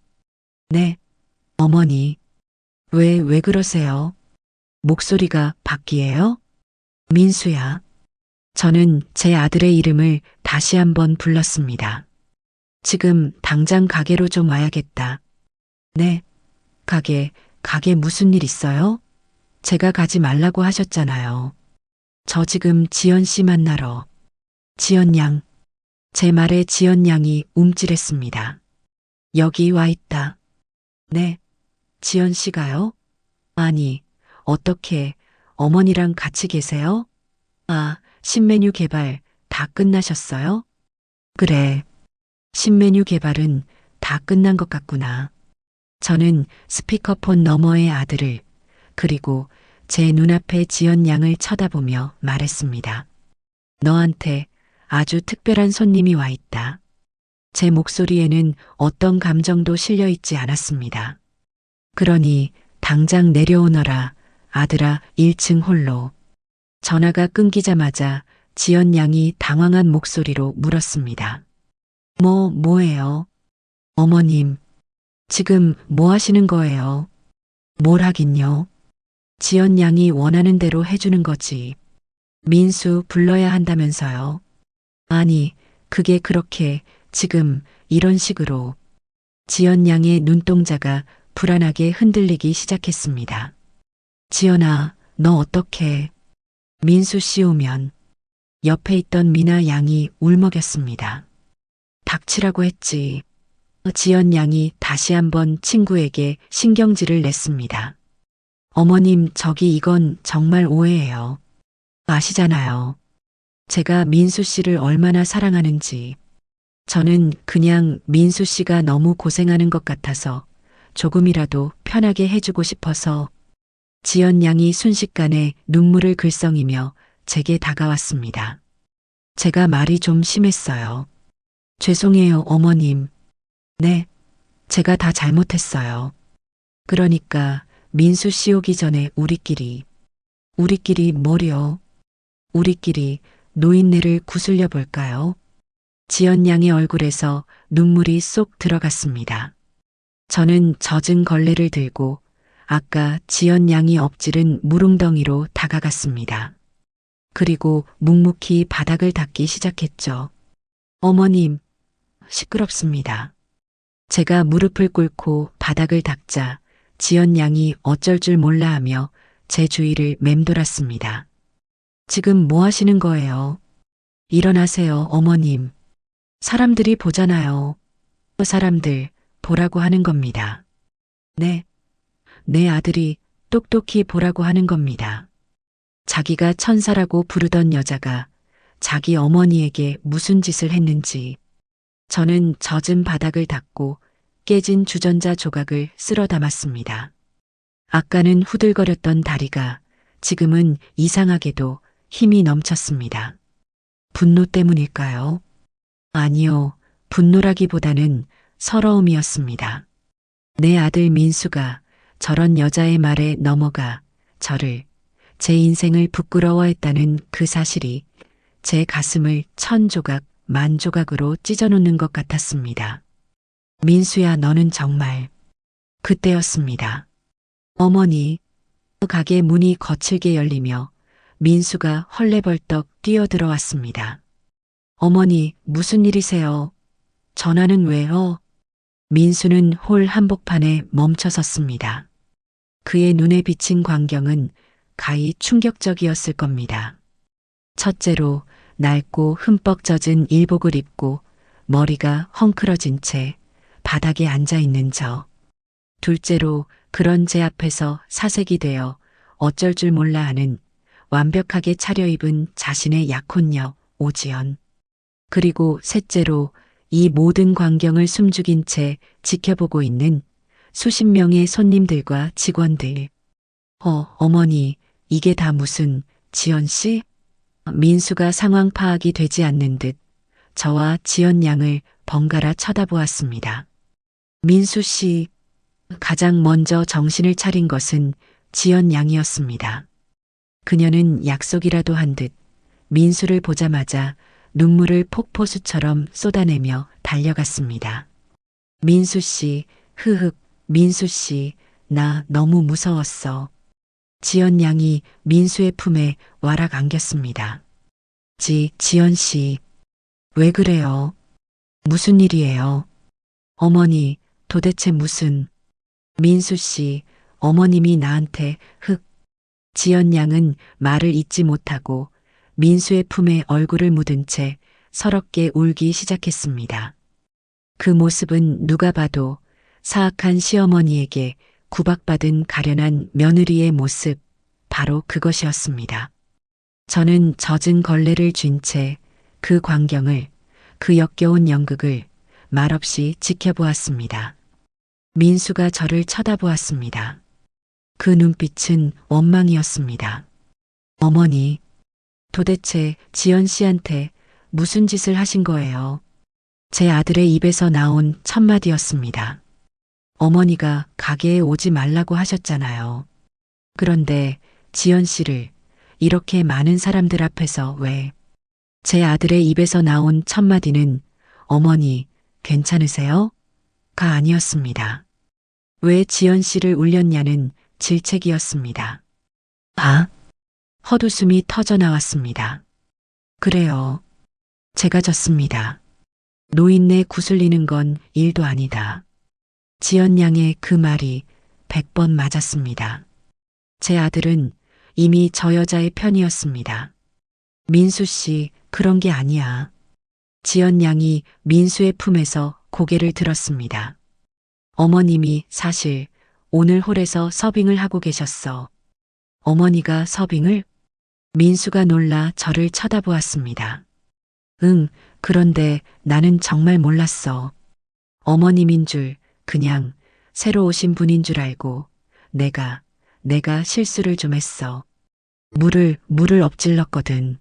네, 어머니. 왜 그러세요? 목소리가 바뀌에요? 민수야. 저는 제 아들의 이름을 다시 한번 불렀습니다. 지금 당장 가게로 좀 와야겠다. 네, 가게 무슨 일 있어요? 제가 가지 말라고 하셨잖아요. 저 지금 지연 씨 만나러. 지연 양. 제 말에 지연 양이 움찔했습니다. 여기 와 있다. 네, 지연 씨가요? 아니, 어떻게 어머니랑 같이 계세요? 아, 신메뉴 개발 다 끝나셨어요? 그래, 신메뉴 개발은 다 끝난 것 같구나. 저는 스피커폰 너머의 아들을, 그리고 제 눈앞에 지연 양을 쳐다보며 말했습니다. 너한테 아주 특별한 손님이 와 있다. 제 목소리에는 어떤 감정도 실려 있지 않았습니다. 그러니 당장 내려오너라, 아들아. 1층 홀로. 전화가 끊기자마자 지연 양이 당황한 목소리로 물었습니다. 뭐예요? 어머님, 지금 뭐 하시는 거예요? 뭘 하긴요? 지연 양이 원하는 대로 해주는 거지. 민수 불러야 한다면서요. 아니, 그게 그렇게 지금 이런 식으로. 지연 양의 눈동자가 불안하게 흔들리기 시작했습니다. 지연아, 너 어떡해? 민수 씨 오면. 옆에 있던 미나 양이 울먹였습니다. 닥치라고 했지. 지연 양이 다시 한번 친구에게 신경질을 냈습니다. 어머님, 저기 이건 정말 오해예요. 아시잖아요. 제가 민수 씨를 얼마나 사랑하는지. 저는 그냥 민수 씨가 너무 고생하는 것 같아서 조금이라도 편하게 해주고 싶어서. 지연 양이 순식간에 눈물을 글썽이며 제게 다가왔습니다. 제가 말이 좀 심했어요. 죄송해요, 어머님. 네, 제가 다 잘못했어요. 그러니까 민수 씨 오기 전에 우리끼리 뭐요? 우리끼리 노인네를 구슬려 볼까요? 지연 양의 얼굴에서 눈물이 쏙 들어갔습니다. 저는 젖은 걸레를 들고 아까 지연 양이 엎지른 물웅덩이로 다가갔습니다. 그리고 묵묵히 바닥을 닦기 시작했죠. 어머님, 시끄럽습니다. 제가 무릎을 꿇고 바닥을 닦자 지연 양이 어쩔 줄 몰라 하며 제 주위를 맴돌았습니다. 지금 뭐 하시는 거예요? 일어나세요, 어머님. 사람들이 보잖아요. 사람들 보라고 하는 겁니다. 네, 내 아들이 똑똑히 보라고 하는 겁니다. 자기가 천사라고 부르던 여자가 자기 어머니에게 무슨 짓을 했는지. 저는 젖은 바닥을 닦고 깨진 주전자 조각을 쓸어 담았습니다. 아까는 후들거렸던 다리가 지금은 이상하게도 힘이 넘쳤습니다. 분노 때문일까요? 아니요, 분노라기보다는 서러움이었습니다. 내 아들 민수가 저런 여자의 말에 넘어가 저를, 제 인생을 부끄러워했다는 그 사실이 제 가슴을 천조각, 만조각으로 찢어놓는 것 같았습니다. 민수야, 너는 정말. 그때였습니다. 어머니, 가게 문이 거칠게 열리며 민수가 헐레벌떡 뛰어들어왔습니다. 어머니, 무슨 일이세요? 전화는 왜요? 민수는 홀 한복판에 멈춰 섰습니다. 그의 눈에 비친 광경은 가히 충격적이었을 겁니다. 첫째로 낡고 흠뻑 젖은 일복을 입고 머리가 헝클어진 채 바닥에 앉아 있는 저. 둘째로 그런 제 앞에서 사색이 되어 어쩔 줄 몰라 하는 완벽하게 차려입은 자신의 약혼녀 오지연. 그리고 셋째로 이 모든 광경을 숨죽인 채 지켜보고 있는 수십 명의 손님들과 직원들. 어머니, 이게 다 무슨, 지연 씨? 민수가 상황 파악이 되지 않는 듯 저와 지연 양을 번갈아 쳐다보았습니다. 민수 씨, 가장 먼저 정신을 차린 것은 지연 양이었습니다. 그녀는 약속이라도 한 듯 민수를 보자마자 눈물을 폭포수처럼 쏟아내며 달려갔습니다. 민수 씨, 흐흑, 민수 씨, 나 너무 무서웠어. 지연 양이 민수의 품에 와락 안겼습니다. 지연 씨, 왜 그래요? 무슨 일이에요? 어머니, 도대체 무슨... 민수 씨, 어머님이 나한테 지연 양은 말을 잇지 못하고 민수의 품에 얼굴을 묻은 채 서럽게 울기 시작했습니다. 그 모습은 누가 봐도 사악한 시어머니에게 구박받은 가련한 며느리의 모습, 바로 그것이었습니다. 저는 젖은 걸레를 쥔 채 그 광경을, 그 역겨운 연극을 말없이 지켜보았습니다. 민수가 저를 쳐다보았습니다. 그 눈빛은 원망이었습니다. 어머니, 도대체 지연 씨한테 무슨 짓을 하신 거예요? 제 아들의 입에서 나온 첫마디였습니다. 어머니가 가게에 오지 말라고 하셨잖아요. 그런데 지연 씨를 이렇게 많은 사람들 앞에서 왜... 제 아들의 입에서 나온 첫마디는 어머니, 괜찮으세요? 가 아니었습니다. 왜 지연 씨를 울렸냐는 질책이었습니다. 헛웃음이 터져 나왔습니다. 그래요. 제가 졌습니다. 노인네 구슬리는 건 일도 아니다. 지연 양의 그 말이 100번 맞았습니다. 제 아들은 이미 저 여자의 편이었습니다. 민수 씨, 그런 게 아니야. 지연 양이 민수의 품에서 고개를 들었습니다. 어머님이 사실 오늘 홀에서 서빙을 하고 계셨어. 어머니가 서빙을? 민수가 놀라 저를 쳐다보았습니다. 응, 그런데 나는 정말 몰랐어. 어머님인 줄, 그냥 새로 오신 분인 줄 알고 내가 실수를 좀 했어. 물을 엎질렀거든.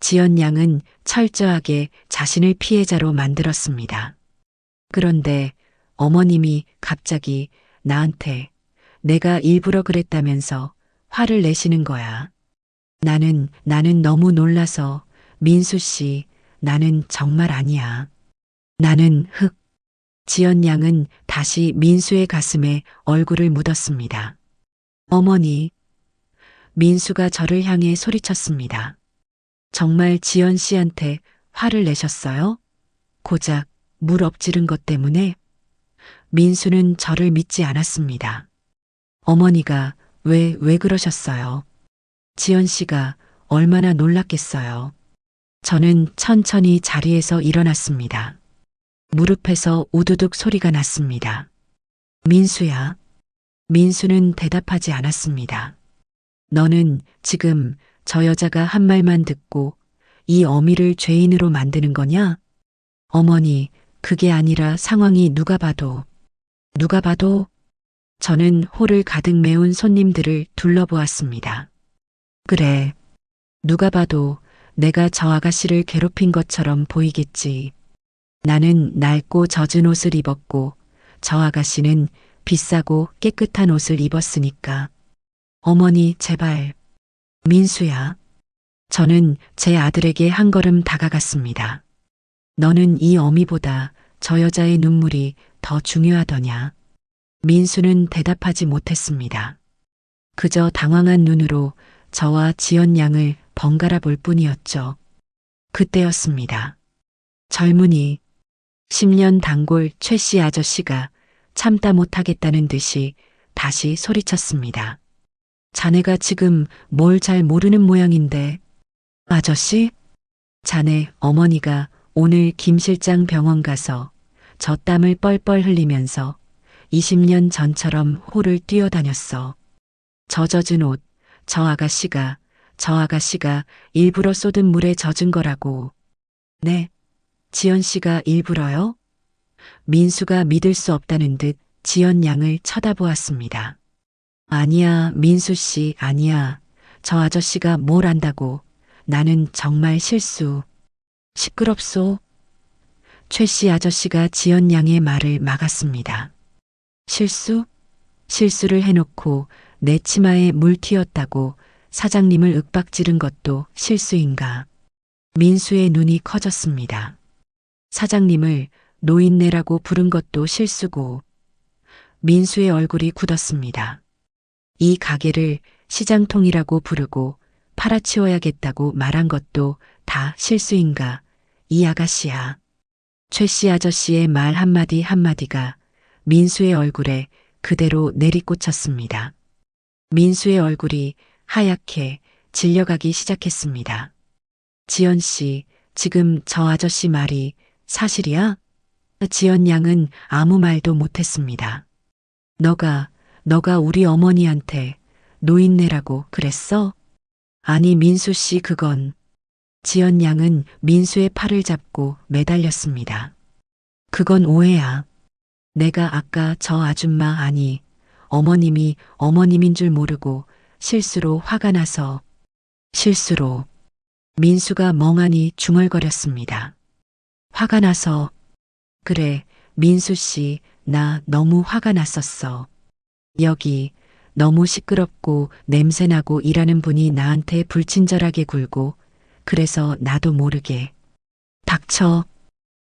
지연 양은 철저하게 자신을 피해자로 만들었습니다. 그런데 어머님이 갑자기 나한테 내가 일부러 그랬다면서 화를 내시는 거야. 나는 너무 놀라서 민수 씨, 나는 정말 아니야. 나는 지연 양은 다시 민수의 가슴에 얼굴을 묻었습니다. 어머니, 민수가 저를 향해 소리쳤습니다. 정말 지연 씨한테 화를 내셨어요? 고작 물 엎지른 것 때문에? 민수는 저를 믿지 않았습니다. 어머니가 왜 그러셨어요? 지연 씨가 얼마나 놀랐겠어요. 저는 천천히 자리에서 일어났습니다. 무릎에서 우두둑 소리가 났습니다. 민수야. 민수는 대답하지 않았습니다. 너는 지금 저 여자가 한 말만 듣고 이 어미를 죄인으로 만드는 거냐? 어머니, 그게 아니라 상황이 누가 봐도 저는 홀을 가득 메운 손님들을 둘러보았습니다. 그래, 누가 봐도 내가 저 아가씨를 괴롭힌 것처럼 보이겠지. 나는 낡고 젖은 옷을 입었고 저 아가씨는 비싸고 깨끗한 옷을 입었으니까. 어머니, 제발. 민수야. 저는 제 아들에게 한 걸음 다가갔습니다. 너는 이 어미보다 저 여자의 눈물이 더 중요하더냐? 민수는 대답하지 못했습니다. 그저 당황한 눈으로 저와 지연 양을 번갈아 볼 뿐이었죠. 그때였습니다. 젊은이, 10년 단골 최 씨 아저씨가 참다 못하겠다는 듯이 다시 소리쳤습니다. 자네가 지금 뭘 잘 모르는 모양인데. 아저씨? 자네 어머니가 오늘 김 실장 병원 가서 저 땀을 뻘뻘 흘리면서 20년 전처럼 홀을 뛰어다녔어. 저 젖은 옷, 저 아가씨가 일부러 쏟은 물에 젖은 거라고. 네, 지연 씨가 일부러요? 민수가 믿을 수 없다는 듯 지연 양을 쳐다보았습니다. 아니야, 민수 씨, 아니야. 저 아저씨가 뭘 안다고. 나는 정말 실수. 시끄럽소. 최 씨 아저씨가 지연 양의 말을 막았습니다. 실수? 실수를 해놓고 내 치마에 물 튀었다고 사장님을 윽박지른 것도 실수인가. 민수의 눈이 커졌습니다. 사장님을 노인네라고 부른 것도 실수고. 민수의 얼굴이 굳었습니다. 이 가게를 시장통이라고 부르고 팔아치워야겠다고 말한 것도 다 실수인가. 이 아가씨야. 최 씨 아저씨의 말 한마디 한마디가 민수의 얼굴에 그대로 내리꽂혔습니다. 민수의 얼굴이 하얗게 질려가기 시작했습니다. 지연 씨, 지금 저 아저씨 말이 사실이야? 지연 양은 아무 말도 못했습니다. 너가 우리 어머니한테 노인네라고 그랬어? 아니, 민수 씨, 그건. 지연 양은 민수의 팔을 잡고 매달렸습니다. 그건 오해야. 내가 아까 저 아줌마, 아니, 어머님인 줄 모르고 실수로 화가 나서. 실수로. 민수가 멍하니 중얼거렸습니다. 화가 나서. 그래, 민수 씨, 나 너무 화가 났었어. 여기 너무 시끄럽고 냄새나고 일하는 분이 나한테 불친절하게 굴고, 그래서 나도 모르게. 닥쳐.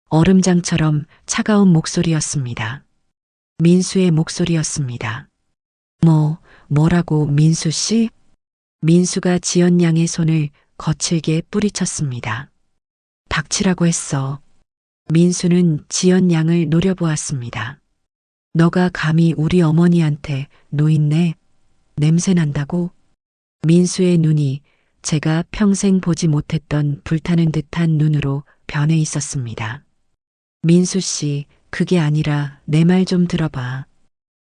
얼음장처럼 차가운 목소리였습니다. 민수의 목소리였습니다. 뭐라고, 민수 씨? 민수가 지연 양의 손을 거칠게 뿌리쳤습니다. 닥치라고 했어. 민수는 지연 양을 노려보았습니다. 너가 감히 우리 어머니한테 노인네? 냄새난다고? 민수의 눈이 제가 평생 보지 못했던 불타는 듯한 눈으로 변해 있었습니다. 민수 씨, 그게 아니라 내 말 좀 들어봐.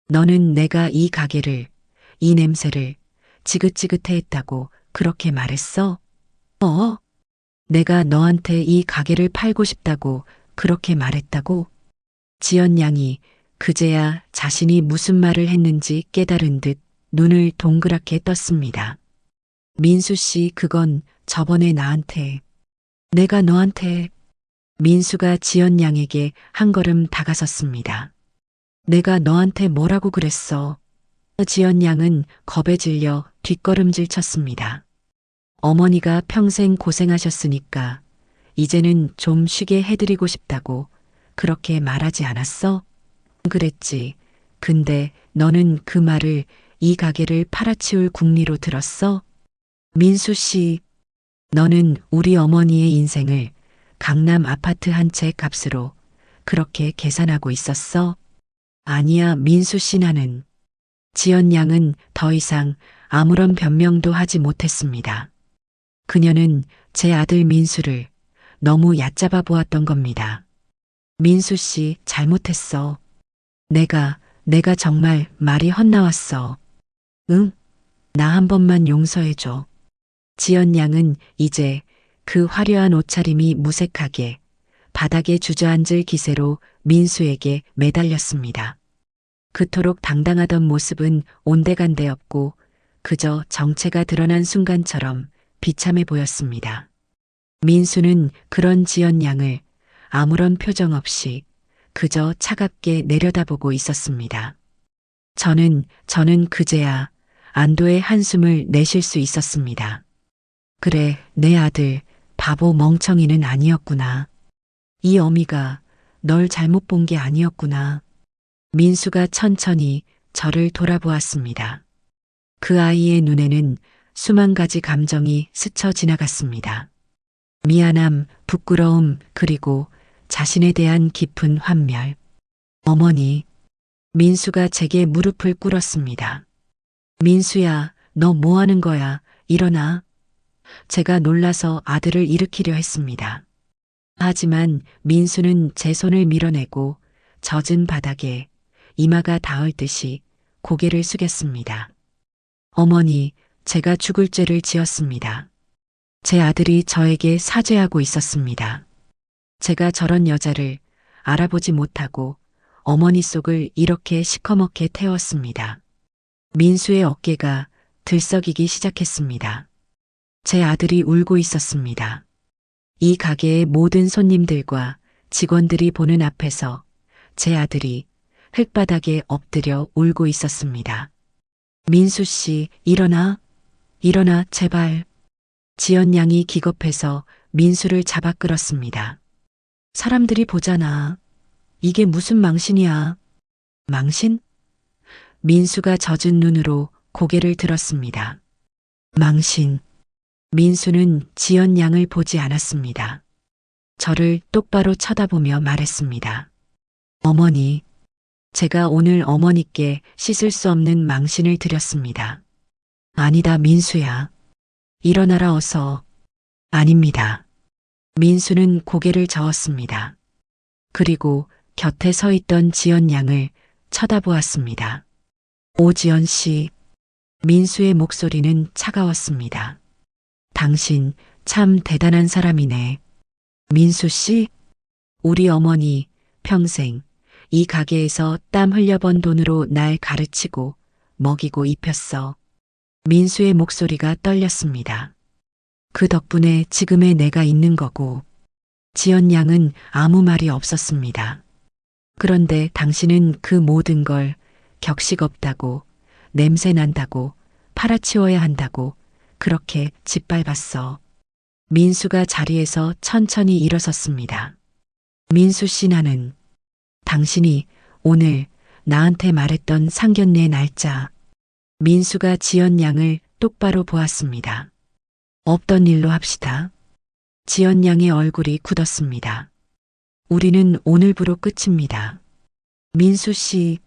너는 내가 이 가게를, 이 냄새를 지긋지긋해 했다고 그렇게 말했어? 내가 너한테 이 가게를 팔고 싶다고 그렇게 말했다고? 지연 양이 그제야 자신이 무슨 말을 했는지 깨달은 듯 눈을 동그랗게 떴습니다. 민수 씨, 그건 저번에 나한테. 내가 너한테. 민수가 지연 양에게 한 걸음 다가섰습니다. 내가 너한테 뭐라고 그랬어? 지연 양은 겁에 질려 뒷걸음질 쳤습니다. 어머니가 평생 고생하셨으니까 이제는 좀 쉬게 해드리고 싶다고 그렇게 말하지 않았어? 그랬지. 근데 너는 그 말을 이 가게를 팔아치울 궁리로 들었어? 민수 씨, 너는 우리 어머니의 인생을 강남 아파트 한 채 값으로 그렇게 계산하고 있었어? 아니야, 민수 씨, 나는. 지연 양은 더 이상 아무런 변명도 하지 못했습니다. 그녀는 제 아들 민수를 너무 얕잡아 보았던 겁니다. 민수 씨, 잘못했어. 내가 정말 말이 헛나왔어. 응? 나 한 번만 용서해줘. 지연 양은 이제 그 화려한 옷차림이 무색하게 바닥에 주저앉을 기세로 민수에게 매달렸습니다. 그토록 당당하던 모습은 온데간데 없고 그저 정체가 드러난 순간처럼 비참해 보였습니다. 민수는 그런 지연 양을 아무런 표정 없이 그저 차갑게 내려다보고 있었습니다. 저는 그제야 안도의 한숨을 내쉴 수 있었습니다. 그래, 내 아들, 바보 멍청이는 아니었구나. 이 어미가 널 잘못 본 게 아니었구나. 민수가 천천히 저를 돌아보았습니다. 그 아이의 눈에는 수만 가지 감정이 스쳐 지나갔습니다. 미안함, 부끄러움, 그리고 자신에 대한 깊은 환멸. 어머니, 민수가 제게 무릎을 꿇었습니다. 민수야, 너 뭐 하는 거야? 일어나. 제가 놀라서 아들을 일으키려 했습니다. 하지만 민수는 제 손을 밀어내고 젖은 바닥에 이마가 닿을 듯이 고개를 숙였습니다. 어머니, 제가 죽을 죄를 지었습니다. 제 아들이 저에게 사죄하고 있었습니다. 제가 저런 여자를 알아보지 못하고 어머니 속을 이렇게 시커멓게 태웠습니다. 민수의 어깨가 들썩이기 시작했습니다. 제 아들이 울고 있었습니다. 이 가게의 모든 손님들과 직원들이 보는 앞에서 제 아들이 흙바닥에 엎드려 울고 있었습니다. 민수 씨, 일어나, 일어나, 제발. 지연 양이 기겁해서 민수를 잡아 끌었습니다. 사람들이 보잖아. 이게 무슨 망신이야. 망신? 민수가 젖은 눈으로 고개를 들었습니다. 망신. 민수는 지연 양을 보지 않았습니다. 저를 똑바로 쳐다보며 말했습니다. 어머니, 제가 오늘 어머니께 씻을 수 없는 망신을 드렸습니다. 아니다, 민수야. 일어나라 어서. 아닙니다. 민수는 고개를 저었습니다. 그리고 곁에 서 있던 지연 양을 쳐다보았습니다. 오지연 씨. 민수의 목소리는 차가웠습니다. 당신 참 대단한 사람이네. 민수 씨, 우리 어머니 평생 이 가게에서 땀 흘려번 돈으로 날 가르치고 먹이고 입혔어. 민수의 목소리가 떨렸습니다. 그 덕분에 지금의 내가 있는 거고. 지연 양은 아무 말이 없었습니다. 그런데 당신은 그 모든 걸 격식 없다고, 냄새 난다고, 팔아치워야 한다고 그렇게 짓밟았어. 민수가 자리에서 천천히 일어섰습니다. 민수 씨, 나는 당신이 오늘 나한테 말했던 상견례 날짜. 민수가 지연 양을 똑바로 보았습니다. 없던 일로 합시다. 지연 양의 얼굴이 굳었습니다. 우리는 오늘부로 끝입니다. 민수 씨,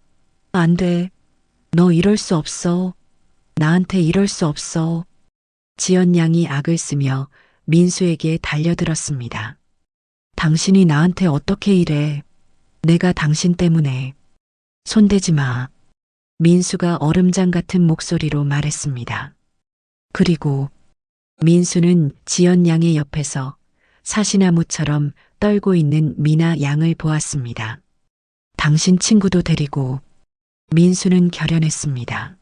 안 돼. 너 이럴 수 없어. 나한테 이럴 수 없어. 지연 양이 악을 쓰며 민수에게 달려들었습니다. 당신이 나한테 어떻게 이래. 내가 당신 때문에. 손대지 마. 민수가 얼음장 같은 목소리로 말했습니다. 그리고 민수는 지연 양의 옆에서 사시나무처럼 떨고 있는 미나 양을 보았습니다. 당신 친구도 데리고. 민수는 결연했습니다.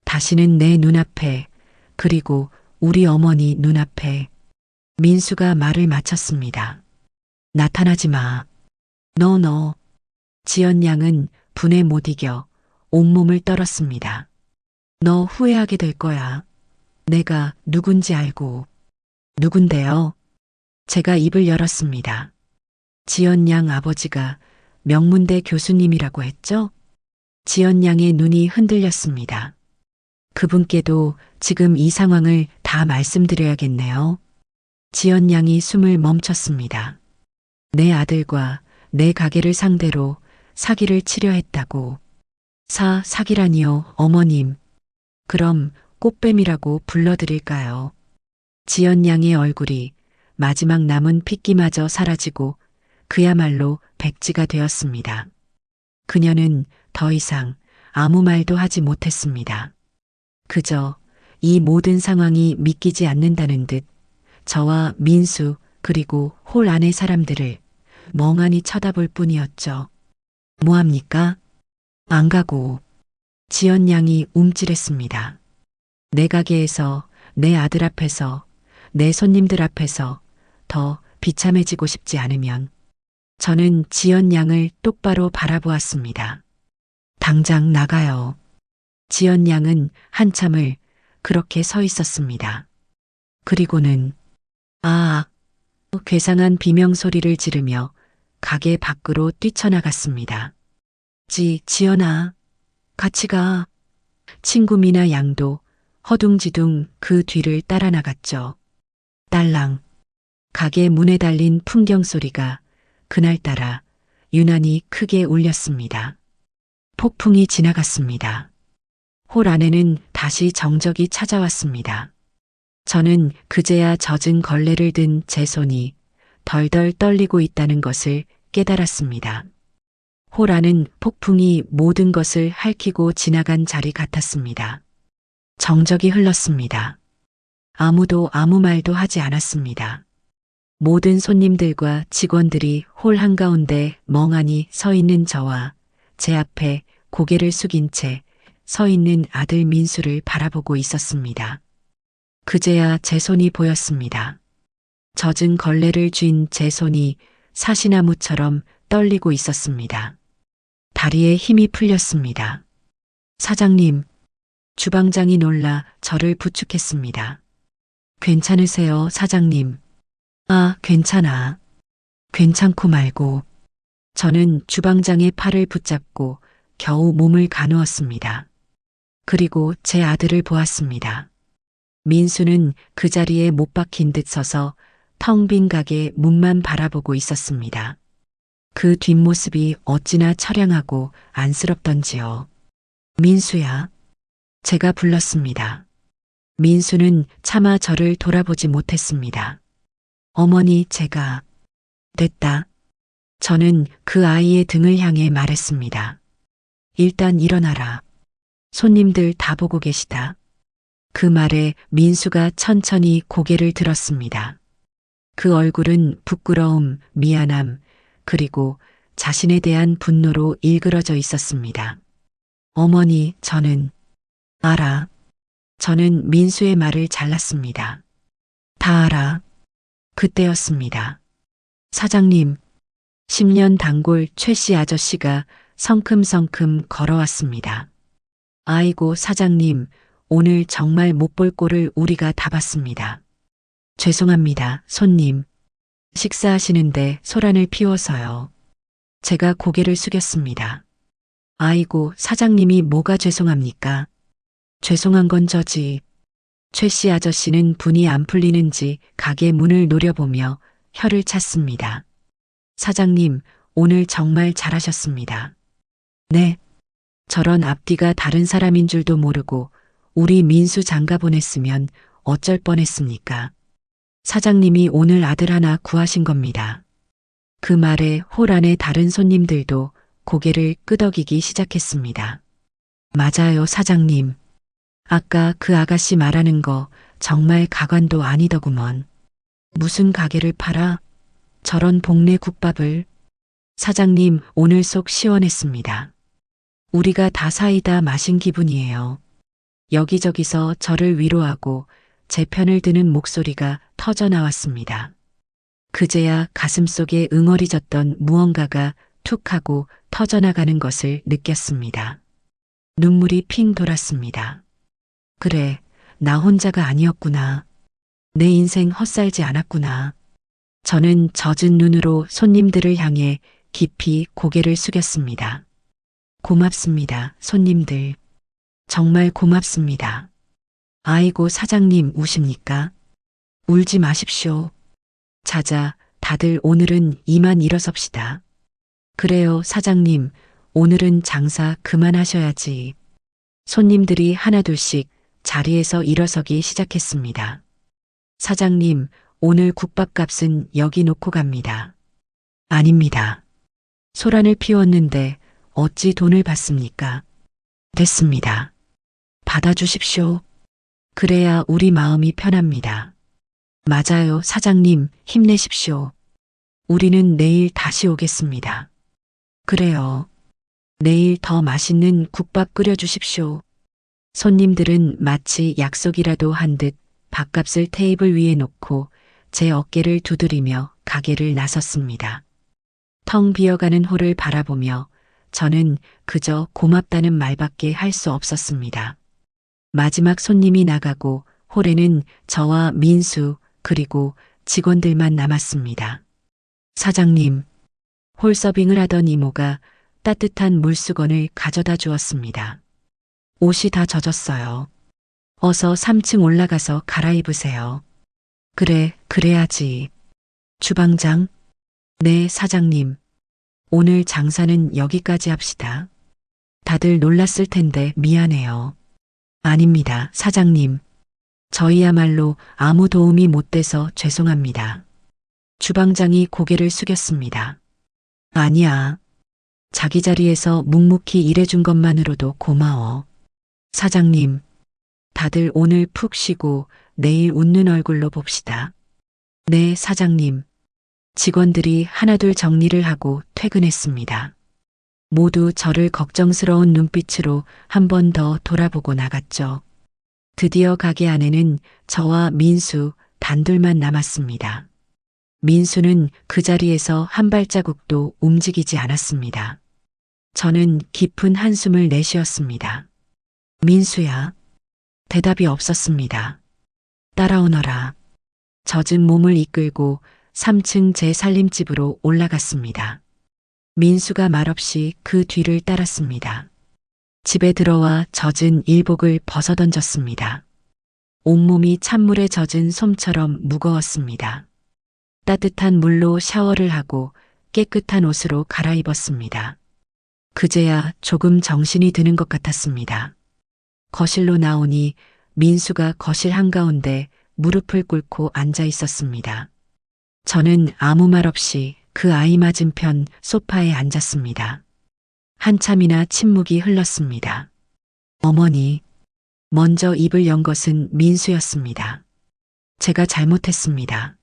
다시는 내 눈앞에, 그리고 우리 어머니 눈앞에. 민수가 말을 마쳤습니다. 나타나지 마. 너. 지연 양은 분에 못 이겨 온몸을 떨었습니다. 너 후회하게 될 거야. 내가 누군지 알고. 누군데요? 제가 입을 열었습니다. 지연 양 아버지가 명문대 교수님이라고 했죠? 지연 양의 눈이 흔들렸습니다. 그분께도 지금 이 상황을 다 말씀드려야겠네요. 지연 양이 숨을 멈췄습니다. 내 아들과 내 가게를 상대로 사기를 치려 했다고. 사기라니요, 어머님. 그럼 꽃뱀이라고 불러드릴까요? 지연 양의 얼굴이 마지막 남은 핏기마저 사라지고 그야말로 백지가 되었습니다. 그녀는 더 이상 아무 말도 하지 못했습니다. 그저 이 모든 상황이 믿기지 않는다는 듯 저와 민수 그리고 홀 안의 사람들을 멍하니 쳐다볼 뿐이었죠. 뭐합니까? 안 가고. 지연 양이 움찔했습니다. 내 가게에서, 내 아들 앞에서, 내 손님들 앞에서 더 비참해지고 싶지 않으면. 저는 지연 양을 똑바로 바라보았습니다. 당장 나가요. 지연 양은 한참을 그렇게 서 있었습니다. 그리고는 괴상한 비명소리를 지르며 가게 밖으로 뛰쳐나갔습니다. 지연아, 같이 가. 친구 미나 양도 허둥지둥 그 뒤를 따라 나갔죠. 딸랑. 가게 문에 달린 풍경 소리가 그날따라 유난히 크게 울렸습니다. 폭풍이 지나갔습니다. 홀 안에는 다시 정적이 찾아왔습니다. 저는 그제야 젖은 걸레를 든 제 손이 덜덜 떨리고 있다는 것을 깨달았습니다. 홀 안은 폭풍이 모든 것을 핥히고 지나간 자리 같았습니다. 정적이 흘렀습니다. 아무도 아무 말도 하지 않았습니다. 모든 손님들과 직원들이 홀 한가운데 멍하니 서 있는 저와 제 앞에 고개를 숙인 채 서 있는 아들 민수를 바라보고 있었습니다. 그제야 제 손이 보였습니다. 젖은 걸레를 쥔 제 손이 사시나무처럼 떨리고 있었습니다. 다리에 힘이 풀렸습니다. 사장님, 주방장이 놀라 저를 부축했습니다. 괜찮으세요, 사장님? 아, 괜찮아. 괜찮고 말고. 저는 주방장의 팔을 붙잡고 겨우 몸을 가누었습니다. 그리고 제 아들을 보았습니다. 민수는 그 자리에 못 박힌 듯 서서 텅 빈 가게 문만 바라보고 있었습니다. 그 뒷모습이 어찌나 처량하고 안쓰럽던지요. 민수야. 제가 불렀습니다. 민수는 차마 저를 돌아보지 못했습니다. 어머니, 제가 됐다. 저는 그 아이의 등을 향해 말했습니다. 일단 일어나라. 손님들 다 보고 계시다. 그 말에 민수가 천천히 고개를 들었습니다. 그 얼굴은 부끄러움, 미안함, 그리고 자신에 대한 분노로 일그러져 있었습니다. 어머니, 저는 알아. 저는 민수의 말을 잘랐습니다. 다 알아. 그때였습니다. 사장님, 10년 단골 최 씨 아저씨가 성큼성큼 걸어왔습니다. 아이고, 사장님, 오늘 정말 못 볼 꼴을 우리가 다 봤습니다. 죄송합니다, 손님. 식사하시는데 소란을 피워서요. 제가 고개를 숙였습니다. 아이고, 사장님이 뭐가 죄송합니까? 죄송한 건 저지. 최 씨 아저씨는 분이 안 풀리는지 가게 문을 노려보며 혀를 찼습니다. 사장님, 오늘 정말 잘하셨습니다. 네. 저런 앞뒤가 다른 사람인 줄도 모르고 우리 민수 장가 보냈으면 어쩔 뻔했습니까? 사장님이 오늘 아들 하나 구하신 겁니다. 그 말에 홀 안의 다른 손님들도 고개를 끄덕이기 시작했습니다. 맞아요, 사장님. 아까 그 아가씨 말하는 거 정말 가관도 아니더구먼. 무슨 가게를 팔아? 저런 복내 국밥을. 사장님, 오늘 속 시원했습니다. 우리가 다 사이다 마신 기분이에요. 여기저기서 저를 위로하고 제 편을 드는 목소리가 터져 나왔습니다. 그제야 가슴속에 응어리졌던 무언가가 툭 하고 터져나가는 것을 느꼈습니다. 눈물이 핑 돌았습니다. 그래, 나 혼자가 아니었구나. 내 인생 헛살지 않았구나. 저는 젖은 눈으로 손님들을 향해 깊이 고개를 숙였습니다. 고맙습니다, 손님들. 정말 고맙습니다. 아이고, 사장님 우십니까? 울지 마십시오. 자자, 다들 오늘은 이만 일어섭시다. 그래요, 사장님. 오늘은 장사 그만하셔야지. 손님들이 하나둘씩 자리에서 일어서기 시작했습니다. 사장님, 오늘 국밥값은 여기 놓고 갑니다. 아닙니다. 소란을 피웠는데 어찌 돈을 받습니까? 됐습니다. 받아주십시오. 그래야 우리 마음이 편합니다. 맞아요, 사장님, 힘내십시오. 우리는 내일 다시 오겠습니다. 그래요. 내일 더 맛있는 국밥 끓여주십시오. 손님들은 마치 약속이라도 한 듯 밥값을 테이블 위에 놓고 제 어깨를 두드리며 가게를 나섰습니다. 텅 비어가는 홀을 바라보며 저는 그저 고맙다는 말밖에 할 수 없었습니다. 마지막 손님이 나가고 홀에는 저와 민수 그리고 직원들만 남았습니다. 사장님, 홀 서빙을 하던 이모가 따뜻한 물수건을 가져다 주었습니다. 옷이 다 젖었어요. 어서 3층 올라가서 갈아입으세요. 그래, 그래야지. 주방장? 네, 사장님. 오늘 장사는 여기까지 합시다. 다들 놀랐을 텐데 미안해요. 아닙니다, 사장님. 저희야말로 아무 도움이 못 돼서 죄송합니다. 주방장이 고개를 숙였습니다. 아니야. 자기 자리에서 묵묵히 일해준 것만으로도 고마워. 사장님, 다들 오늘 푹 쉬고 내일 웃는 얼굴로 봅시다. 네, 사장님. 직원들이 하나둘 정리를 하고 퇴근했습니다. 모두 저를 걱정스러운 눈빛으로 한 번 더 돌아보고 나갔죠. 드디어 가게 안에는 저와 민수 단둘만 남았습니다. 민수는 그 자리에서 한 발자국도 움직이지 않았습니다. 저는 깊은 한숨을 내쉬었습니다. 민수야. 대답이 없었습니다. 따라오너라. 젖은 몸을 이끌고 3층 제 살림집으로 올라갔습니다. 민수가 말없이 그 뒤를 따랐습니다. 집에 들어와 젖은 일복을 벗어던졌습니다. 온몸이 찬물에 젖은 솜처럼 무거웠습니다. 따뜻한 물로 샤워를 하고 깨끗한 옷으로 갈아입었습니다. 그제야 조금 정신이 드는 것 같았습니다. 거실로 나오니 민수가 거실 한가운데 무릎을 꿇고 앉아 있었습니다. 저는 아무 말 없이 그 아이 맞은편 소파에 앉았습니다. 한참이나 침묵이 흘렀습니다. 어머니, 먼저 입을 연 것은 민수였습니다. 제가 잘못했습니다.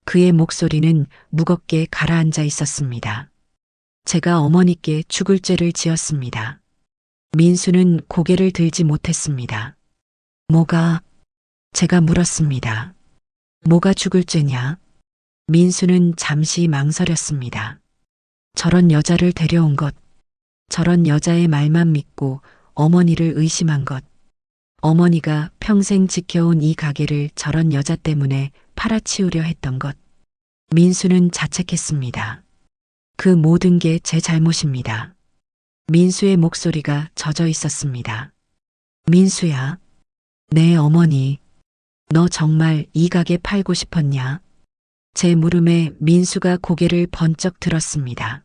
그의 목소리는 무겁게 가라앉아 있었습니다. 제가 어머니께 죽을 죄를 지었습니다. 민수는 고개를 들지 못했습니다. 뭐가? 제가 물었습니다. 뭐가 죽을 죄냐? 민수는 잠시 망설였습니다. 저런 여자를 데려온 것, 저런 여자의 말만 믿고 어머니를 의심한 것, 어머니가 평생 지켜온 이 가게를 저런 여자 때문에 팔아치우려 했던 것. 민수는 자책했습니다. 그 모든 게 제 잘못입니다. 민수의 목소리가 젖어 있었습니다. 민수야. 네, 어머니. 너 정말 이 가게 팔고 싶었냐? 제 물음에 민수가 고개를 번쩍 들었습니다.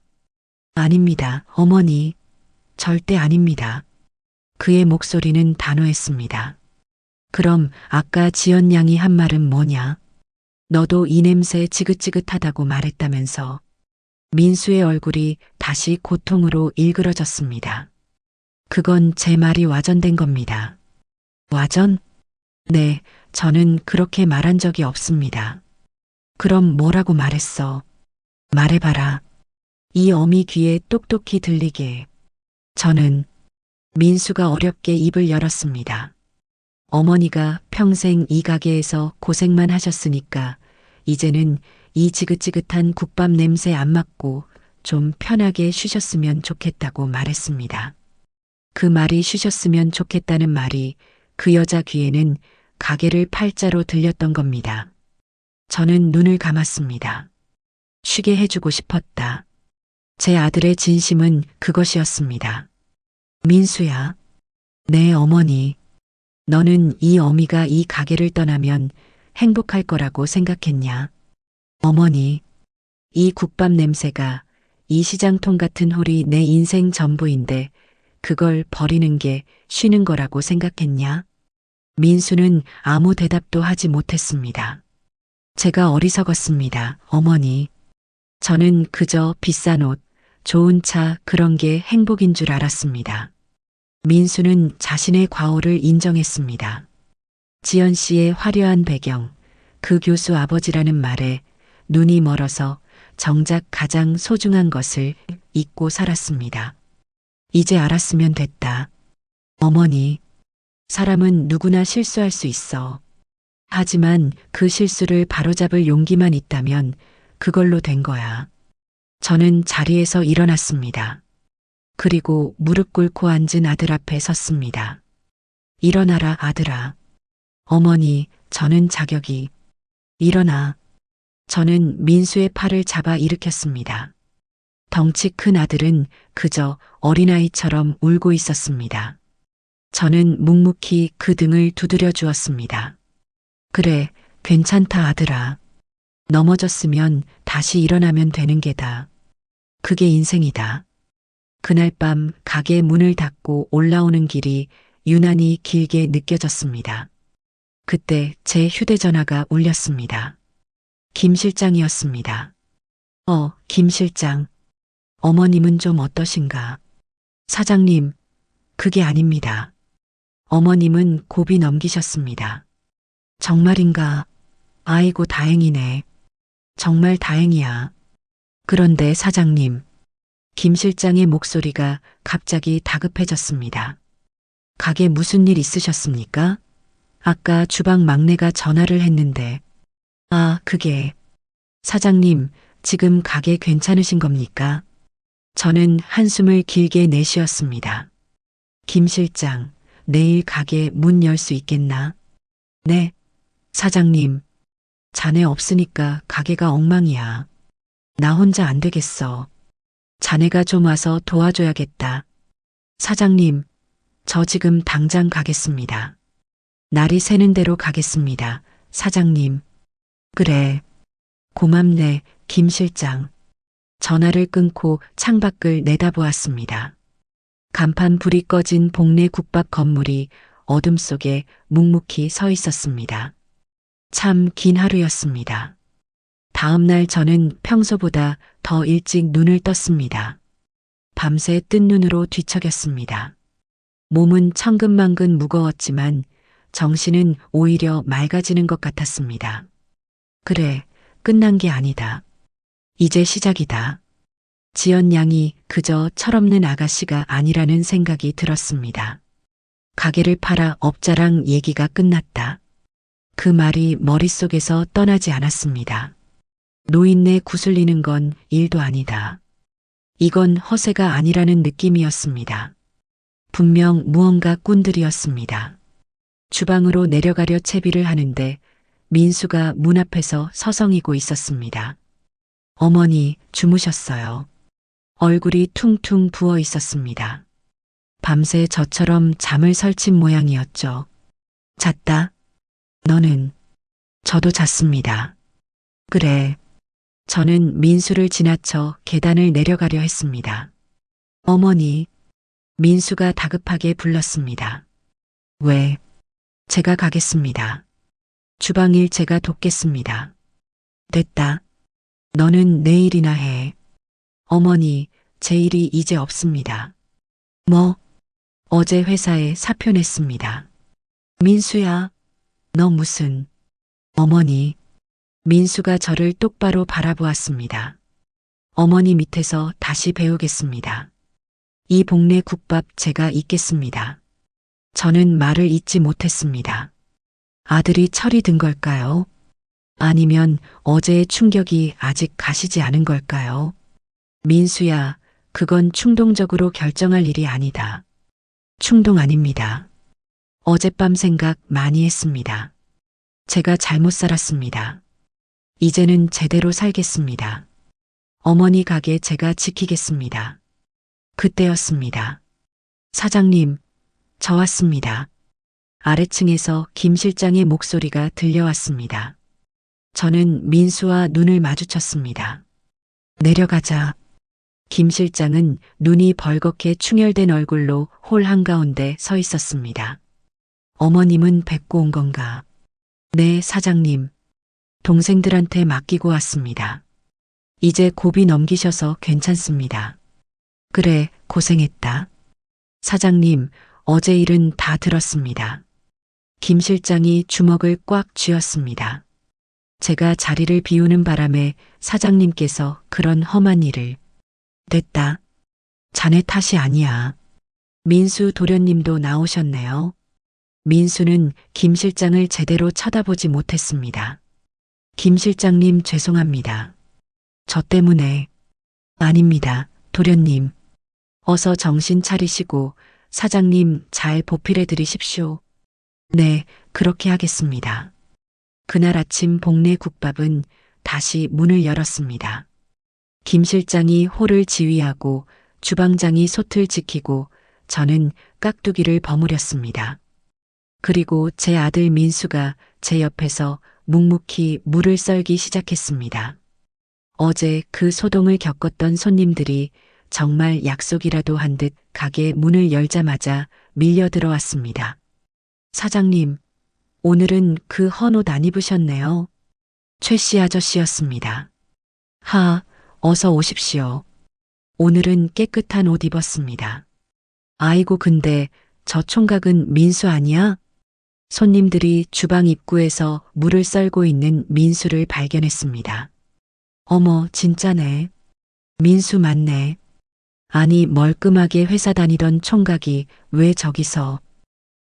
아닙니다, 어머니. 절대 아닙니다. 그의 목소리는 단호했습니다. 그럼 아까 지연 양이 한 말은 뭐냐? 너도 이 냄새 지긋지긋하다고 말했다면서. 민수의 얼굴이 다시 고통으로 일그러졌습니다. 그건 제 말이 와전된 겁니다. 와전? 네, 저는 그렇게 말한 적이 없습니다. 그럼 뭐라고 말했어? 말해봐라. 이 어미 귀에 똑똑히 들리게. 저는 민수가 어렵게 입을 열었습니다. 어머니가 평생 이 가게에서 고생만 하셨으니까 이제는 이 지긋지긋한 국밥 냄새 안 맡고 좀 편하게 쉬셨으면 좋겠다고 말했습니다. 그 말이 쉬셨으면 좋겠다는 말이 그 여자 귀에는 가게를 팔자로 들렸던 겁니다. 저는 눈을 감았습니다. 쉬게 해주고 싶었다. 제 아들의 진심은 그것이었습니다. 민수야. 네, 어머니. 너는 이 어미가 이 가게를 떠나면 행복할 거라고 생각했냐? 어머니, 이 국밥 냄새가 이 시장통 같은 홀이 내 인생 전부인데 그걸 버리는 게 쉬는 거라고 생각했냐? 민수는 아무 대답도 하지 못했습니다. 제가 어리석었습니다, 어머니. 저는 그저 비싼 옷, 좋은 차 그런 게 행복인 줄 알았습니다. 민수는 자신의 과오를 인정했습니다. 지연 씨의 화려한 배경, 그 교수 아버지라는 말에 눈이 멀어서 정작 가장 소중한 것을 잊고 살았습니다. 이제 알았으면 됐다. 어머니, 사람은 누구나 실수할 수 있어. 하지만 그 실수를 바로잡을 용기만 있다면 그걸로 된 거야. 저는 자리에서 일어났습니다. 그리고 무릎 꿇고 앉은 아들 앞에 섰습니다. 일어나라, 아들아. 어머니, 저는 자격이. 일어나. 저는 민수의 팔을 잡아 일으켰습니다. 덩치 큰 아들은 그저 어린아이처럼 울고 있었습니다. 저는 묵묵히 그 등을 두드려 주었습니다. 그래, 괜찮다, 아들아. 넘어졌으면 다시 일어나면 되는 게다. 그게 인생이다. 그날 밤 가게 문을 닫고 올라오는 길이 유난히 길게 느껴졌습니다. 그때 제 휴대전화가 울렸습니다. 김 실장이었습니다. 김 실장. 어머님은 좀 어떠신가? 사장님, 그게 아닙니다. 어머님은 고비 넘기셨습니다. 정말인가? 아이고, 다행이네. 정말 다행이야. 그런데 사장님, 김 실장의 목소리가 갑자기 다급해졌습니다. 가게 무슨 일 있으셨습니까? 아까 주방 막내가 전화를 했는데. 아, 그게. 사장님, 지금 가게 괜찮으신 겁니까? 저는 한숨을 길게 내쉬었습니다. 김 실장, 내일 가게 문 열 수 있겠나? 네. 사장님, 자네 없으니까 가게가 엉망이야. 나 혼자 안 되겠어. 자네가 좀 와서 도와줘야겠다. 사장님, 저 지금 당장 가겠습니다. 날이 새는 대로 가겠습니다. 사장님. 그래. 고맙네, 김 실장. 전화를 끊고 창밖을 내다보았습니다. 간판 불이 꺼진 복내 국밥 건물이 어둠 속에 묵묵히 서 있었습니다. 참 긴 하루였습니다. 다음 날 저는 평소보다 더 일찍 눈을 떴습니다. 밤새 뜬 눈으로 뒤척였습니다. 몸은 천근만근 무거웠지만 정신은 오히려 맑아지는 것 같았습니다. 그래, 끝난 게 아니다. 이제 시작이다. 지연 양이 그저 철없는 아가씨가 아니라는 생각이 들었습니다. 가게를 팔아 업자랑 얘기가 끝났다. 그 말이 머릿속에서 떠나지 않았습니다. 노인네 구슬리는 건 일도 아니다. 이건 허세가 아니라는 느낌이었습니다. 분명 무언가 꾼들이었습니다. 주방으로 내려가려 채비를 하는데 민수가 문 앞에서 서성이고 있었습니다. 어머니, 주무셨어요. 얼굴이 퉁퉁 부어 있었습니다. 밤새 저처럼 잠을 설친 모양이었죠. 잤다? 너는? 저도 잤습니다. 그래. 저는 민수를 지나쳐 계단을 내려가려 했습니다. 어머니, 민수가 다급하게 불렀습니다. 왜? 제가 가겠습니다. 주방일 제가 돕겠습니다. 됐다. 너는 내일이나 해. 어머니, 제 일이 이제 없습니다. 뭐? 어제 회사에 사표 냈습니다. 민수야, 너 무슨... 어머니, 민수가 저를 똑바로 바라보았습니다. 어머니 밑에서 다시 배우겠습니다. 이 복내 국밥 제가 잇겠습니다. 저는 말을 잇지 못했습니다. 아들이 철이 든 걸까요? 아니면 어제의 충격이 아직 가시지 않은 걸까요? 민수야, 그건 충동적으로 결정할 일이 아니다. 충동 아닙니다. 어젯밤 생각 많이 했습니다. 제가 잘못 살았습니다. 이제는 제대로 살겠습니다. 어머니 가게 제가 지키겠습니다. 그때였습니다. 사장님, 저 왔습니다. 아래층에서 김 실장의 목소리가 들려왔습니다. 저는 민수와 눈을 마주쳤습니다. 내려가자. 김 실장은 눈이 벌겋게 충혈된 얼굴로 홀 한가운데 서 있었습니다. 어머님은 뵙고 온 건가? 네, 사장님. 동생들한테 맡기고 왔습니다. 이제 고비 넘기셔서 괜찮습니다. 그래, 고생했다. 사장님, 어제 일은 다 들었습니다. 김 실장이 주먹을 꽉 쥐었습니다. 제가 자리를 비우는 바람에 사장님께서 그런 험한 일을. 됐다. 자네 탓이 아니야. 민수 도련님도 나오셨네요. 민수는 김 실장을 제대로 쳐다보지 못했습니다. 김 실장님 죄송합니다. 저 때문에. 아닙니다, 도련님. 어서 정신 차리시고 사장님 잘 보필해 드리십시오. 네, 그렇게 하겠습니다. 그날 아침 복내 국밥은 다시 문을 열었습니다. 김 실장이 홀을 지휘하고 주방장이 솥을 지키고 저는 깍두기를 버무렸습니다. 그리고 제 아들 민수가 제 옆에서 묵묵히 물을 썰기 시작했습니다. 어제 그 소동을 겪었던 손님들이 정말 약속이라도 한 듯 가게 문을 열자마자 밀려 들어왔습니다. 사장님, 오늘은 그 헌옷 안 입으셨네요. 최 씨 아저씨였습니다. 하, 어서 오십시오. 오늘은 깨끗한 옷 입었습니다. 아이고, 근데 저 총각은 민수 아니야? 손님들이 주방 입구에서 물을 썰고 있는 민수를 발견했습니다. 어머, 진짜네. 민수 맞네. 아니, 멀끔하게 회사 다니던 총각이 왜 저기서.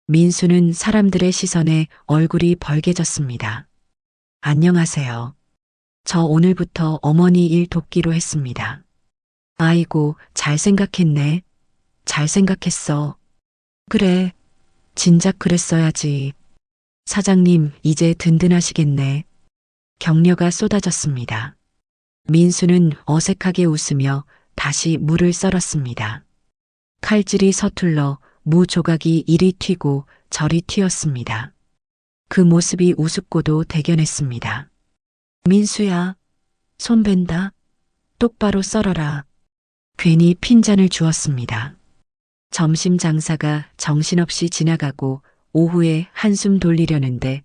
민수는 사람들의 시선에 얼굴이 벌개졌습니다. 안녕하세요. 저 오늘부터 어머니 일 돕기로 했습니다. 아이고, 잘 생각했네. 잘 생각했어. 그래, 진작 그랬어야지. 사장님, 이제 든든하시겠네. 격려가 쏟아졌습니다. 민수는 어색하게 웃으며 다시 물을 썰었습니다. 칼질이 서툴러 무 조각이 이리 튀고 저리 튀었습니다. 그 모습이 우습고도 대견했습니다. 민수야, 손 벤다. 똑바로 썰어라. 괜히 핀잔을 주었습니다. 점심 장사가 정신없이 지나가고 오후에 한숨 돌리려는데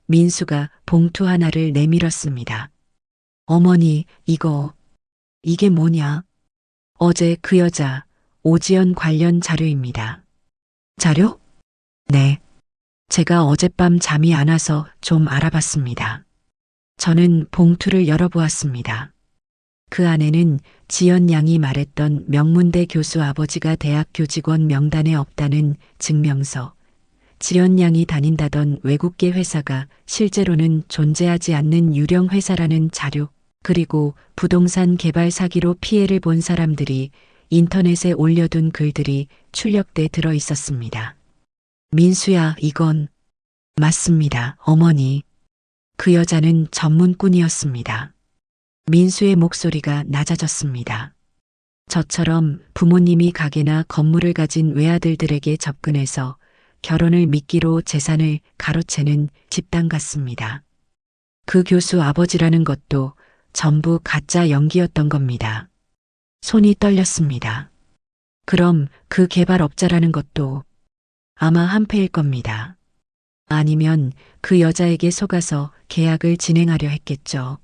민수가 봉투 하나를 내밀었습니다. 어머니, 이게 뭐냐? 어제 그 여자, 오지연 관련 자료입니다. 자료? 네. 제가 어젯밤 잠이 안 와서 좀 알아봤습니다. 저는 봉투를 열어보았습니다. 그 안에는 지연 양이 말했던 명문대 교수 아버지가 대학 교직원 명단에 없다는 증명서, 지연 양이 다닌다던 외국계 회사가 실제로는 존재하지 않는 유령 회사라는 자료, 그리고 부동산 개발 사기로 피해를 본 사람들이 인터넷에 올려둔 글들이 출력돼 들어 있었습니다. 민수야, 이건 맞습니다, 어머니. 그 여자는 전문꾼이었습니다. 민수의 목소리가 낮아졌습니다. 저처럼 부모님이 가게나 건물을 가진 외아들들에게 접근해서 결혼을 미끼로 재산을 가로채는 집단 같습니다. 그 교수 아버지라는 것도 전부 가짜 연기였던 겁니다. 손이 떨렸습니다. 그럼 그 개발업자라는 것도 아마 한패일 겁니다. 아니면 그 여자에게 속아서 계약을 진행하려 했겠죠.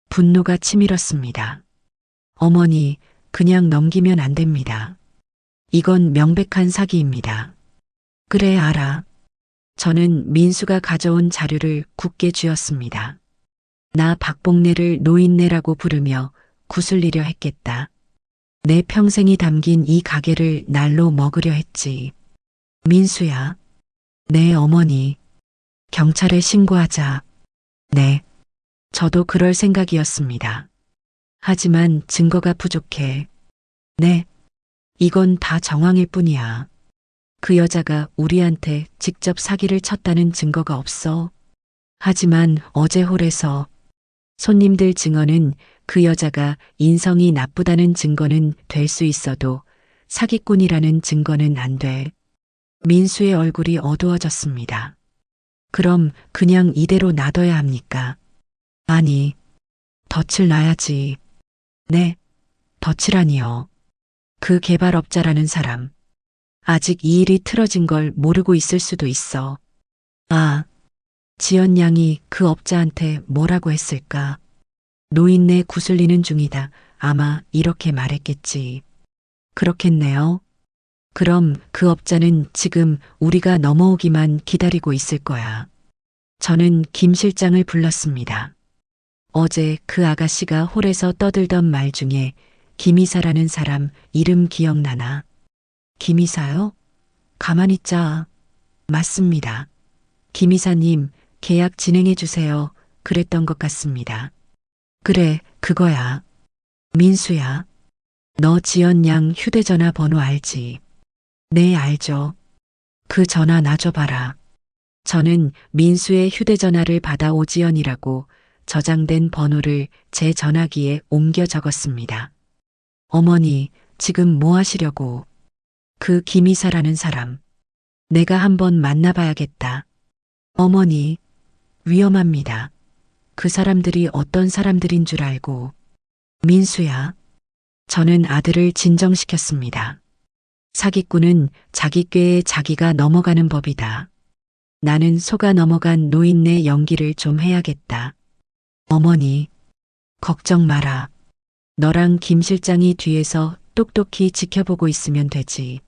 분노가 치밀었습니다. 어머니, 그냥 넘기면 안 됩니다. 이건 명백한 사기입니다. 그래, 알아. 저는 민수가 가져온 자료를 굳게 쥐었습니다. 나 박봉래를 노인네라고 부르며 구슬리려 했겠다. 내 평생이 담긴 이 가게를 날로 먹으려 했지. 민수야. 네, 어머니. 경찰에 신고하자. 네. 저도 그럴 생각이었습니다. 하지만 증거가 부족해. 네. 이건 다 정황일 뿐이야. 그 여자가 우리한테 직접 사기를 쳤다는 증거가 없어. 하지만 어제 홀에서 손님들 증언은 그 여자가 인성이 나쁘다는 증거는 될 수 있어도 사기꾼이라는 증거는 안 돼. 민수의 얼굴이 어두워졌습니다. 그럼 그냥 이대로 놔둬야 합니까? 아니, 덫을 놔야지. 네, 덫이라니요. 그 개발업자라는 사람. 아직 이 일이 틀어진 걸 모르고 있을 수도 있어. 아, 지연 양이 그 업자한테 뭐라고 했을까? 노인네 구슬리는 중이다. 아마 이렇게 말했겠지. 그렇겠네요. 그럼 그 업자는 지금 우리가 넘어오기만 기다리고 있을 거야. 저는 김 실장을 불렀습니다. 어제 그 아가씨가 홀에서 떠들던 말 중에 김이사라는 사람 이름 기억나나? 김이사요? 가만히 있자. 맞습니다. 김이사님, 계약 진행해 주세요. 그랬던 것 같습니다. 그래, 그거야. 민수야. 너 지연 양 휴대전화 번호 알지? 네, 알죠. 그 전화 놔줘봐라. 저는 민수의 휴대전화를 받아 오지연이라고 저장된 번호를 제 전화기에 옮겨 적었습니다. 어머니, 지금 뭐 하시려고? 그 김이사라는 사람. 내가 한번 만나봐야겠다. 어머니, 위험합니다. 그 사람들이 어떤 사람들인 줄 알고. 민수야. 저는 아들을 진정시켰습니다. 사기꾼은 자기 꾀에 자기가 넘어가는 법이다. 나는 속아 넘어간 노인네 연기를 좀 해야겠다. 어머니, 걱정 마라. 너랑 김 실장이 뒤에서 똑똑히 지켜보고 있으면 되지.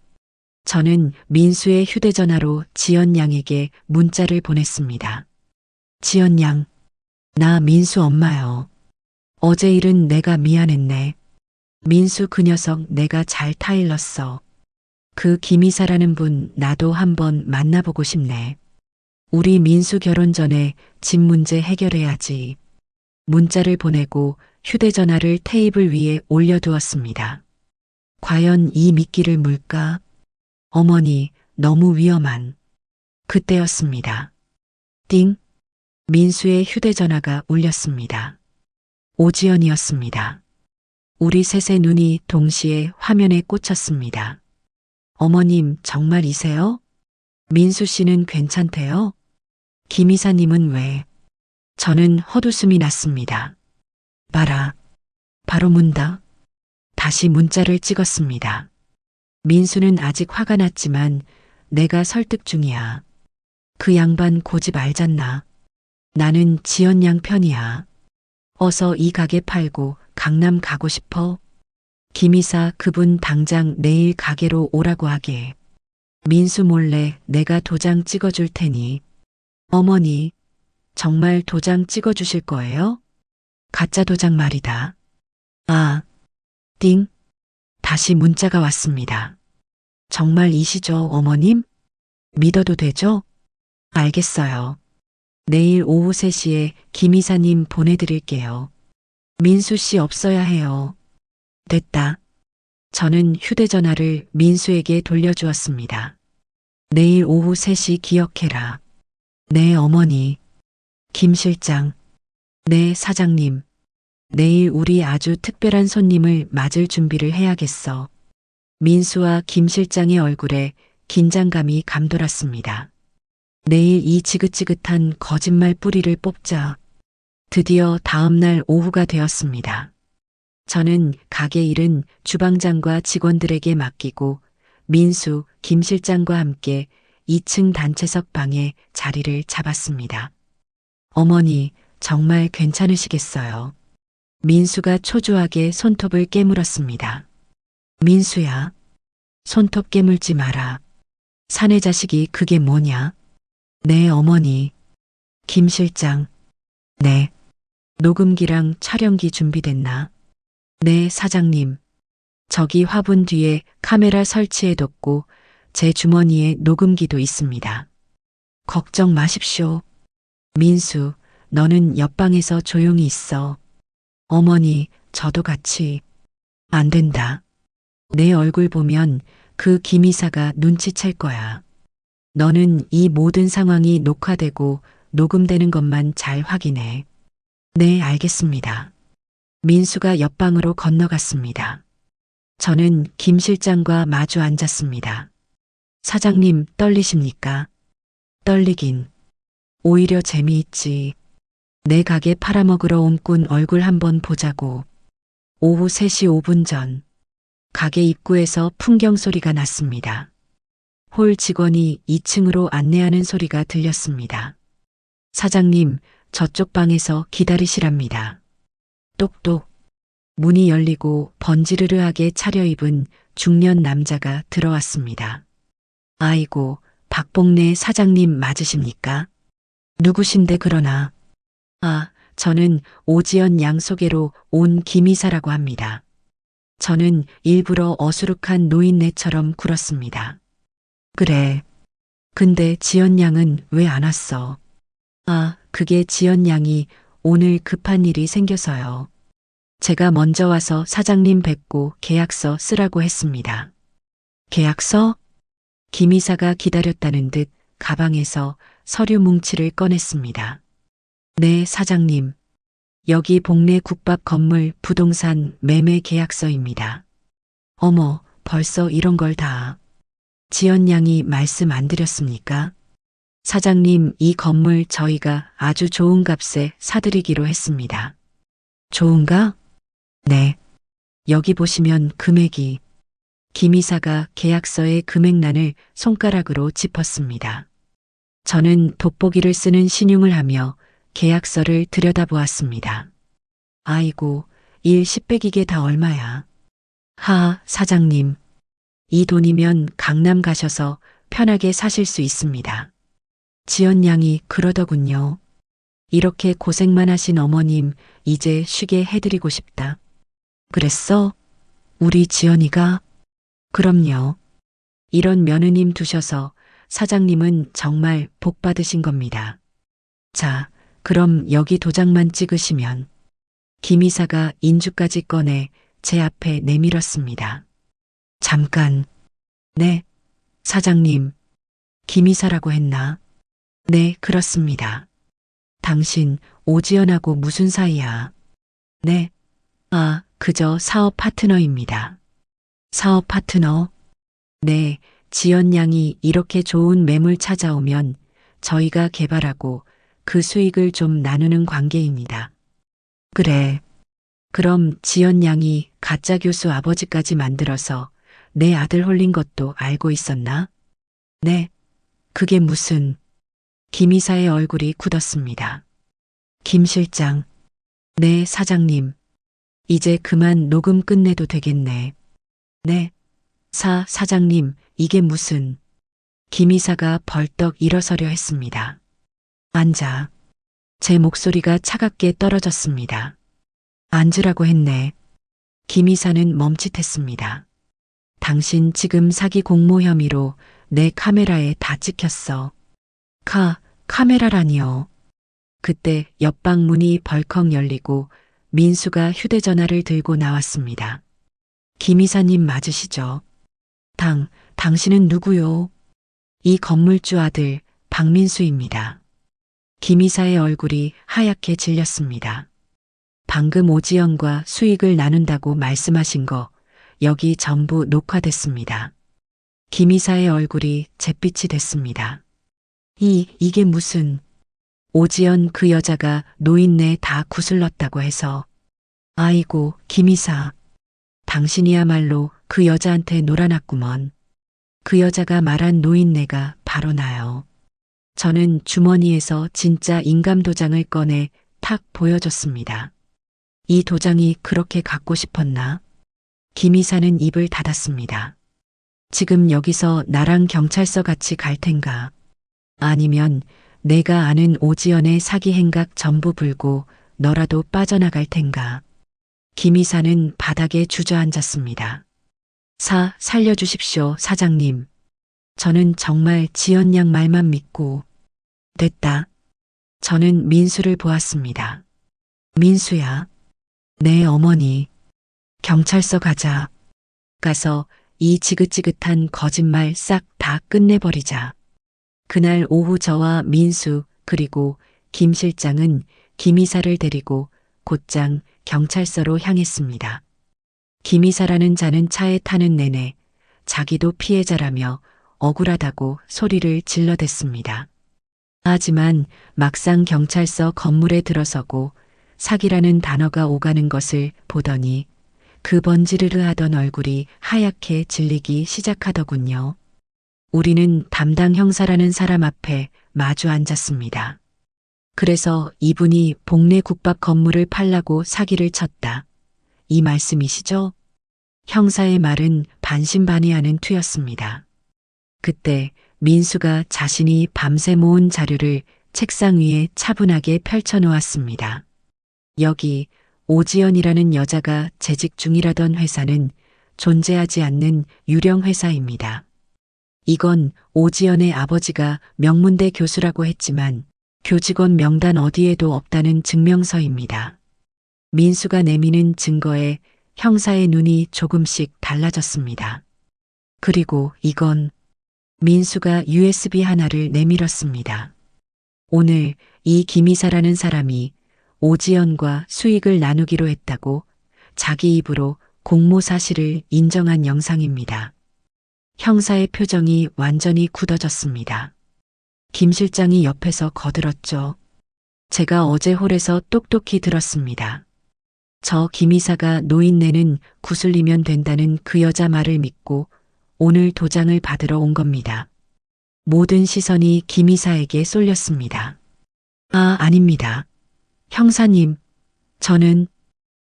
저는 민수의 휴대전화로 지연 양에게 문자를 보냈습니다. 지연 양, 나 민수 엄마요. 어제 일은 내가 미안했네. 민수 그 녀석 내가 잘 타일렀어. 그 김이사라는 분 나도 한번 만나보고 싶네. 우리 민수 결혼 전에 집 문제 해결해야지. 문자를 보내고 휴대전화를 테이블 위에 올려두었습니다. 과연 이 미끼를 물까? 어머니, 너무 위험한. 그때였습니다. 띵! 민수의 휴대전화가 울렸습니다. 오지연이었습니다. 우리 셋의 눈이 동시에 화면에 꽂혔습니다. 어머님, 정말이세요? 민수 씨는 괜찮대요? 김 이사님은 왜? 저는 헛웃음이 났습니다. 봐라. 바로 문다. 다시 문자를 찍었습니다. 민수는 아직 화가 났지만 내가 설득 중이야. 그 양반 고집 알잖나. 나는 지연 양 편이야. 어서 이 가게 팔고 강남 가고 싶어. 김이사 그분 당장 내일 가게로 오라고 하게. 민수 몰래 내가 도장 찍어줄 테니. 어머니, 정말 도장 찍어주실 거예요? 가짜 도장 말이다. 아, 띵. 다시 문자가 왔습니다. 정말이시죠, 어머님? 믿어도 되죠? 알겠어요. 내일 오후 3시에 김 이사님 보내드릴게요. 민수 씨 없어야 해요. 됐다. 저는 휴대전화를 민수에게 돌려주었습니다. 내일 오후 3시 기억해라. 네, 어머니. 김 실장. 네, 사장님. 내일 우리 아주 특별한 손님을 맞을 준비를 해야겠어. 민수와 김 실장의 얼굴에 긴장감이 감돌았습니다. 내일 이 지긋지긋한 거짓말 뿌리를 뽑자. 드디어 다음날 오후가 되었습니다. 저는 가게 일은 주방장과 직원들에게 맡기고 민수, 김 실장과 함께 2층 단체석 방에 자리를 잡았습니다. 어머니, 정말 괜찮으시겠어요? 민수가 초조하게 손톱을 깨물었습니다. 민수야, 손톱 깨물지 마라. 사내 자식이 그게 뭐냐? 네, 어머니. 김 실장. 네. 녹음기랑 촬영기 준비됐나? 네, 사장님. 저기 화분 뒤에 카메라 설치해뒀고 제 주머니에 녹음기도 있습니다. 걱정 마십시오. 민수, 너는 옆방에서 조용히 있어. 어머니, 저도 같이. 안 된다. 내 얼굴 보면 그 김이사가 눈치챌 거야. 너는 이 모든 상황이 녹화되고 녹음되는 것만 잘 확인해. 네, 알겠습니다. 민수가 옆방으로 건너갔습니다. 저는 김 실장과 마주 앉았습니다. 사장님, 떨리십니까? 떨리긴. 오히려 재미있지. 내 가게 팔아먹으러 온 꾼 얼굴 한번 보자고. 오후 3시 5분 전. 가게 입구에서 풍경 소리가 났습니다. 홀 직원이 2층으로 안내하는 소리가 들렸습니다. 사장님, 저쪽 방에서 기다리시랍니다. 똑똑. 문이 열리고 번지르르하게 차려입은 중년 남자가 들어왔습니다. 아이고, 박봉래 사장님 맞으십니까? 누구신데 그러나? 아, 저는 오지연 양 소개로 온 김이사라고 합니다. 저는 일부러 어수룩한 노인네처럼 굴었습니다. 그래. 근데 지연 양은 왜 안 왔어? 아, 그게 지연 양이 오늘 급한 일이 생겨서요. 제가 먼저 와서 사장님 뵙고 계약서 쓰라고 했습니다. 계약서? 김 이사가 기다렸다는 듯 가방에서 서류 뭉치를 꺼냈습니다. 네, 사장님. 여기 복내 국밥 건물 부동산 매매 계약서입니다. 어머, 벌써 이런 걸 다. 지연 양이 말씀 안 드렸습니까? 사장님, 이 건물 저희가 아주 좋은 값에 사드리기로 했습니다. 좋은가? 네. 여기 보시면 금액이. 김 이사가 계약서의 금액란을 손가락으로 짚었습니다. 저는 돋보기를 쓰는 신용을 하며 계약서를 들여다보았습니다. 아이고, 일 10백이게 다 얼마야. 하하, 사장님. 이 돈이면 강남 가셔서 편하게 사실 수 있습니다. 지연 양이 그러더군요. 이렇게 고생만 하신 어머님 이제 쉬게 해드리고 싶다. 그랬어? 우리 지연이가? 그럼요. 이런 며느님 두셔서 사장님은 정말 복 받으신 겁니다. 자, 그럼 여기 도장만 찍으시면. 김 이사가 인주까지 꺼내 제 앞에 내밀었습니다. 잠깐. 네, 사장님. 김 이사라고 했나? 네, 그렇습니다. 당신 오지연하고 무슨 사이야? 네. 아, 그저 사업 파트너입니다. 사업 파트너? 네, 지연 양이 이렇게 좋은 매물 찾아오면 저희가 개발하고 그 수익을 좀 나누는 관계입니다. 그래. 그럼 지연 양이 가짜 교수 아버지까지 만들어서 내 아들 홀린 것도 알고 있었나? 네. 그게 무슨... 김 이사의 얼굴이 굳었습니다. 김 실장. 네, 사장님. 이제 그만 녹음 끝내도 되겠네. 네. 사장님, 이게 무슨... 김 이사가 벌떡 일어서려 했습니다. 앉아. 제 목소리가 차갑게 떨어졌습니다. 앉으라고 했네. 김 이사는 멈칫했습니다. 당신 지금 사기 공모 혐의로 내 카메라에 다 찍혔어. 카메라라니요. 그때 옆방 문이 벌컥 열리고 민수가 휴대전화를 들고 나왔습니다. 김 이사님 맞으시죠? 당신은 누구요? 이 건물주 아들 박민수입니다. 김 이사의 얼굴이 하얗게 질렸습니다. 방금 오지연과 수익을 나눈다고 말씀하신 거 여기 전부 녹화됐습니다. 김 이사의 얼굴이 잿빛이 됐습니다. 이게 무슨... 오지연 그 여자가 노인네 다 구슬렀다고 해서... 아이고, 김 이사. 당신이야말로 그 여자한테 놀아났구먼. 그 여자가 말한 노인네가 바로 나요. 저는 주머니에서 진짜 인감 도장을 꺼내 탁 보여줬습니다. 이 도장이 그렇게 갖고 싶었나? 김 이사는 입을 닫았습니다. 지금 여기서 나랑 경찰서 같이 갈 텐가? 아니면 내가 아는 오지연의 사기 행각 전부 불고 너라도 빠져나갈 텐가? 김 이사는 바닥에 주저앉았습니다. 살려주십시오, 사장님. 저는 정말 지연 양 말만 믿고... 됐다. 저는 민수를 보았습니다. 민수야. 네, 어머니. 경찰서 가자. 가서 이 지긋지긋한 거짓말 싹 다 끝내버리자. 그날 오후 저와 민수 그리고 김 실장은 김 이사를 데리고 곧장 경찰서로 향했습니다. 김 이사라는 자는 차에 타는 내내 자기도 피해자라며 억울하다고 소리를 질러댔습니다. 하지만 막상 경찰서 건물에 들어서고 사기라는 단어가 오가는 것을 보더니 그 번지르르 하던 얼굴이 하얗게 질리기 시작하더군요. 우리는 담당 형사라는 사람 앞에 마주 앉았습니다. 그래서 이분이 복내 국밥 건물을 팔라고 사기를 쳤다. 이 말씀이시죠? 형사의 말은 반신반의하는 투였습니다. 그때 민수가 자신이 밤새 모은 자료를 책상 위에 차분하게 펼쳐놓았습니다. 여기 오지연이라는 여자가 재직 중이라던 회사는 존재하지 않는 유령 회사입니다. 이건 오지연의 아버지가 명문대 교수라고 했지만 교직원 명단 어디에도 없다는 증명서입니다. 민수가 내미는 증거에 형사의 눈이 조금씩 달라졌습니다. 그리고 이건... 민수가 USB 하나를 내밀었습니다. 오늘 이 김 이사라는 사람이 오지연과 수익을 나누기로 했다고 자기 입으로 공모 사실을 인정한 영상입니다. 형사의 표정이 완전히 굳어졌습니다. 김 실장이 옆에서 거들었죠. 제가 어제 홀에서 똑똑히 들었습니다. 저 김 이사가 노인네는 구슬리면 된다는 그 여자 말을 믿고 오늘 도장을 받으러 온 겁니다. 모든 시선이 김 이사에게 쏠렸습니다. 아닙니다. 형사님, 저는...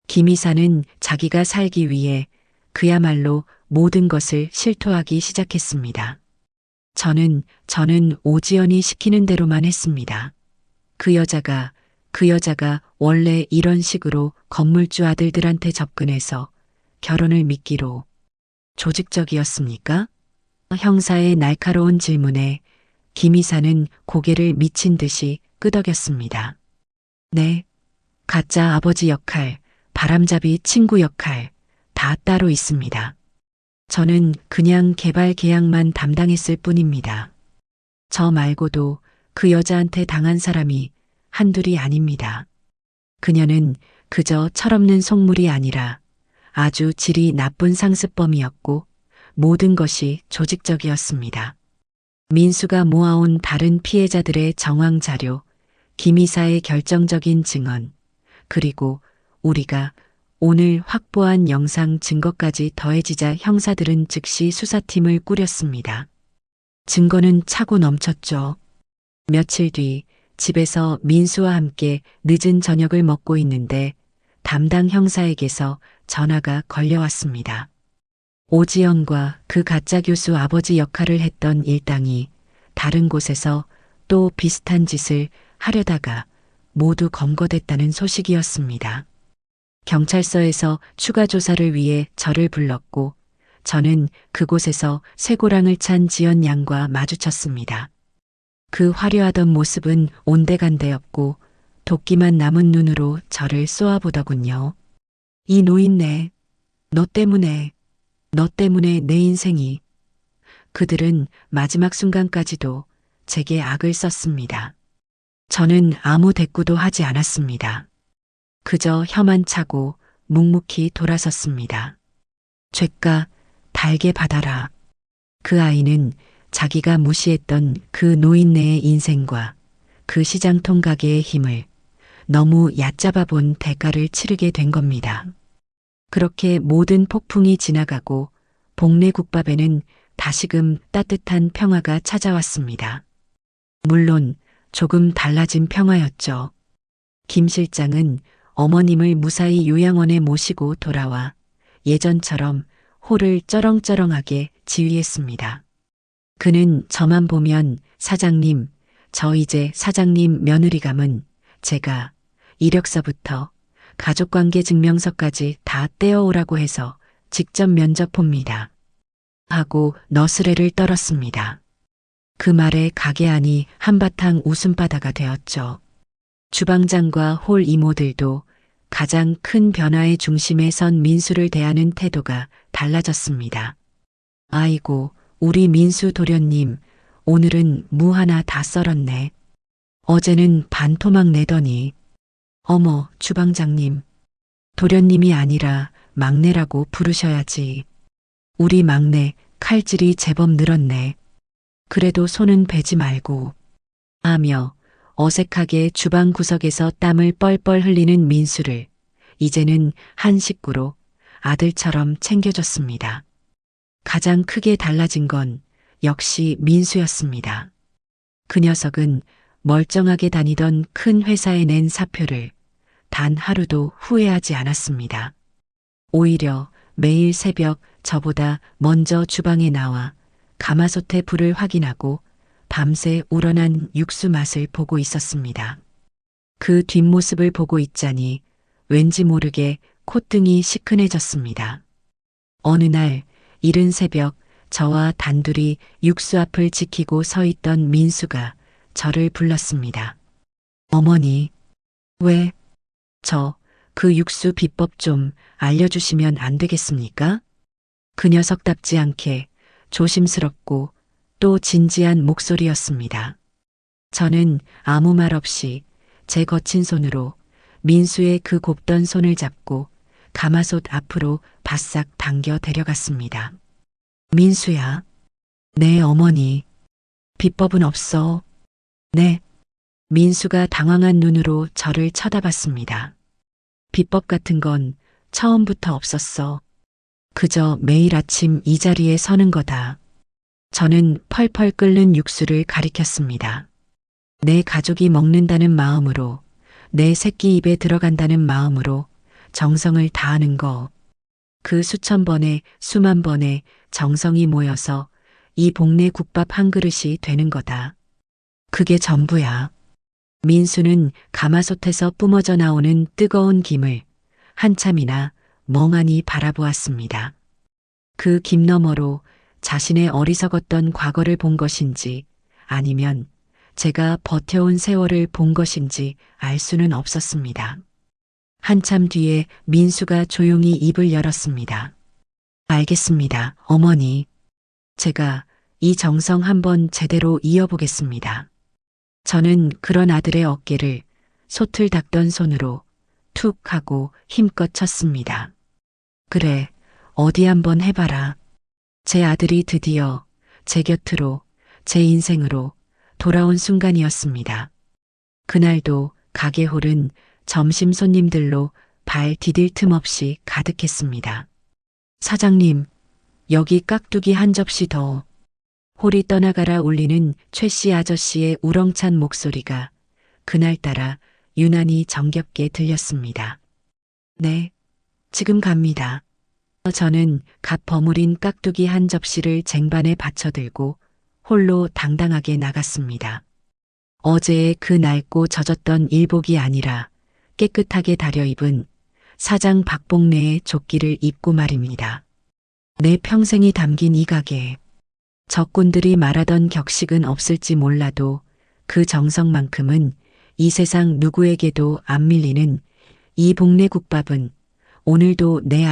김 이사는 자기가 살기 위해 그야말로 모든 것을 실토하기 시작했습니다. 저는 오지연이 시키는 대로만 했습니다. 그 여자가 원래 이런 식으로 건물주 아들들한테 접근해서 결혼을 미끼로 조직적이었습니까? 형사의 날카로운 질문에 김 이사는 고개를 미친 듯이 끄덕였습니다. 네, 가짜 아버지 역할, 바람잡이 친구 역할 다 따로 있습니다. 저는 그냥 개발 계약만 담당했을 뿐입니다. 저 말고도 그 여자한테 당한 사람이 한둘이 아닙니다. 그녀는 그저 철없는 속물이 아니라 아주 질이 나쁜 상습범이었고 모든 것이 조직적이었습니다. 민수가 모아온 다른 피해자들의 정황 자료, 김 이사의 결정적인 증언, 그리고 우리가 오늘 확보한 영상 증거까지 더해지자 형사들은 즉시 수사팀을 꾸렸습니다. 증거는 차고 넘쳤죠. 며칠 뒤 집에서 민수와 함께 늦은 저녁을 먹고 있는데 담당 형사에게서 전화가 걸려왔습니다. 오지연과 그 가짜 교수 아버지 역할을 했던 일당이 다른 곳에서 또 비슷한 짓을 하려다가 모두 검거됐다는 소식이었습니다. 경찰서에서 추가 조사를 위해 저를 불렀고 저는 그곳에서 쇠고랑을 찬 지연 양과 마주쳤습니다. 그 화려하던 모습은 온데간데없고 도끼만 남은 눈으로 저를 쏘아보더군요. 이 노인네, 너 때문에 내 인생이. 그들은 마지막 순간까지도 제게 악을 썼습니다. 저는 아무 대꾸도 하지 않았습니다. 그저 혀만 차고 묵묵히 돌아섰습니다. 죄가 달게 받아라. 그 아이는 자기가 무시했던 그 노인네의 인생과 그 시장통 가게의 힘을 너무 얕잡아 본 대가를 치르게 된 겁니다. 그렇게 모든 폭풍이 지나가고 복례 국밥에는 다시금 따뜻한 평화가 찾아왔습니다. 물론 조금 달라진 평화였죠. 김 실장은 어머님을 무사히 요양원에 모시고 돌아와 예전처럼 홀을 쩌렁쩌렁하게 지휘했습니다. 그는 저만 보면 사장님, 저 이제 사장님 며느리 감은 제가 이력서부터 가족관계 증명서까지 다 떼어오라고 해서 직접 면접 봅니다. 하고 너스레를 떨었습니다. 그 말에 가게 안이 한바탕 웃음바다가 되었죠. 주방장과 홀 이모들도 가장 큰 변화의 중심에 선 민수를 대하는 태도가 달라졌습니다. 아이고, 우리 민수 도련님, 오늘은 무 하나 다 썰었네. 어제는 반토막 내더니. 어머, 주방장님. 도련님이 아니라 막내라고 부르셔야지. 우리 막내 칼질이 제법 늘었네. 그래도 손은 베지 말고. 하며 어색하게 주방 구석에서 땀을 뻘뻘 흘리는 민수를 이제는 한 식구로 아들처럼 챙겨줬습니다. 가장 크게 달라진 건 역시 민수였습니다. 그 녀석은 멀쩡하게 다니던 큰 회사에 낸 사표를 단 하루도 후회하지 않았습니다. 오히려 매일 새벽 저보다 먼저 주방에 나와 가마솥의 불을 확인하고 밤새 우러난 육수 맛을 보고 있었습니다. 그 뒷모습을 보고 있자니 왠지 모르게 콧등이 시큰해졌습니다. 어느 날 이른 새벽 저와 단둘이 육수 앞을 지키고 서 있던 민수가 저를 불렀습니다. 어머니, 왜? 그 육수 비법 좀 알려주시면 안 되겠습니까? 그 녀석답지 않게 조심스럽고 또 진지한 목소리였습니다. 저는 아무 말 없이 제 거친 손으로 민수의 그 곱던 손을 잡고 가마솥 앞으로 바싹 당겨 데려갔습니다. 민수야. 네, 어머니. 비법은 없어. 네. 민수가 당황한 눈으로 저를 쳐다봤습니다. 비법 같은 건 처음부터 없었어. 그저 매일 아침 이 자리에 서는 거다. 저는 펄펄 끓는 육수를 가리켰습니다. 내 가족이 먹는다는 마음으로, 내 새끼 입에 들어간다는 마음으로 정성을 다하는 거. 그 수천 번에 수만 번의 정성이 모여서 이 복내 국밥 한 그릇이 되는 거다. 그게 전부야. 민수는 가마솥에서 뿜어져 나오는 뜨거운 김을 한참이나 멍하니 바라보았습니다. 그 김 너머로 자신의 어리석었던 과거를 본 것인지 아니면 제가 버텨온 세월을 본 것인지 알 수는 없었습니다. 한참 뒤에 민수가 조용히 입을 열었습니다. 알겠습니다, 어머니. 제가 이 정성 한번 제대로 이어보겠습니다. 저는 그런 아들의 어깨를 솥을 닦던 손으로 툭 하고 힘껏 쳤습니다. 그래, 어디 한번 해봐라. 제 아들이 드디어 제 곁으로, 제 인생으로 돌아온 순간이었습니다. 그날도 가게 홀은 점심 손님들로 발 디딜 틈 없이 가득했습니다. 사장님, 여기 깍두기 한 접시 더. 홀이 떠나가라 울리는 최 씨 아저씨의 우렁찬 목소리가 그날따라 유난히 정겹게 들렸습니다. 네, 지금 갑니다. 저는 갓 버무린 깍두기 한 접시를 쟁반에 받쳐들고 홀로 당당하게 나갔습니다. 어제의 그 낡고 젖었던 일복이 아니라 깨끗하게 다려입은 사장 박복래의 조끼를 입고 말입니다. 내 평생이 담긴 이 가게에 적군들이 말하던 격식은 없을지 몰라도 그 정성만큼은 이 세상 누구에게도 안 밀리는 이 복내 국밥은 오늘도 내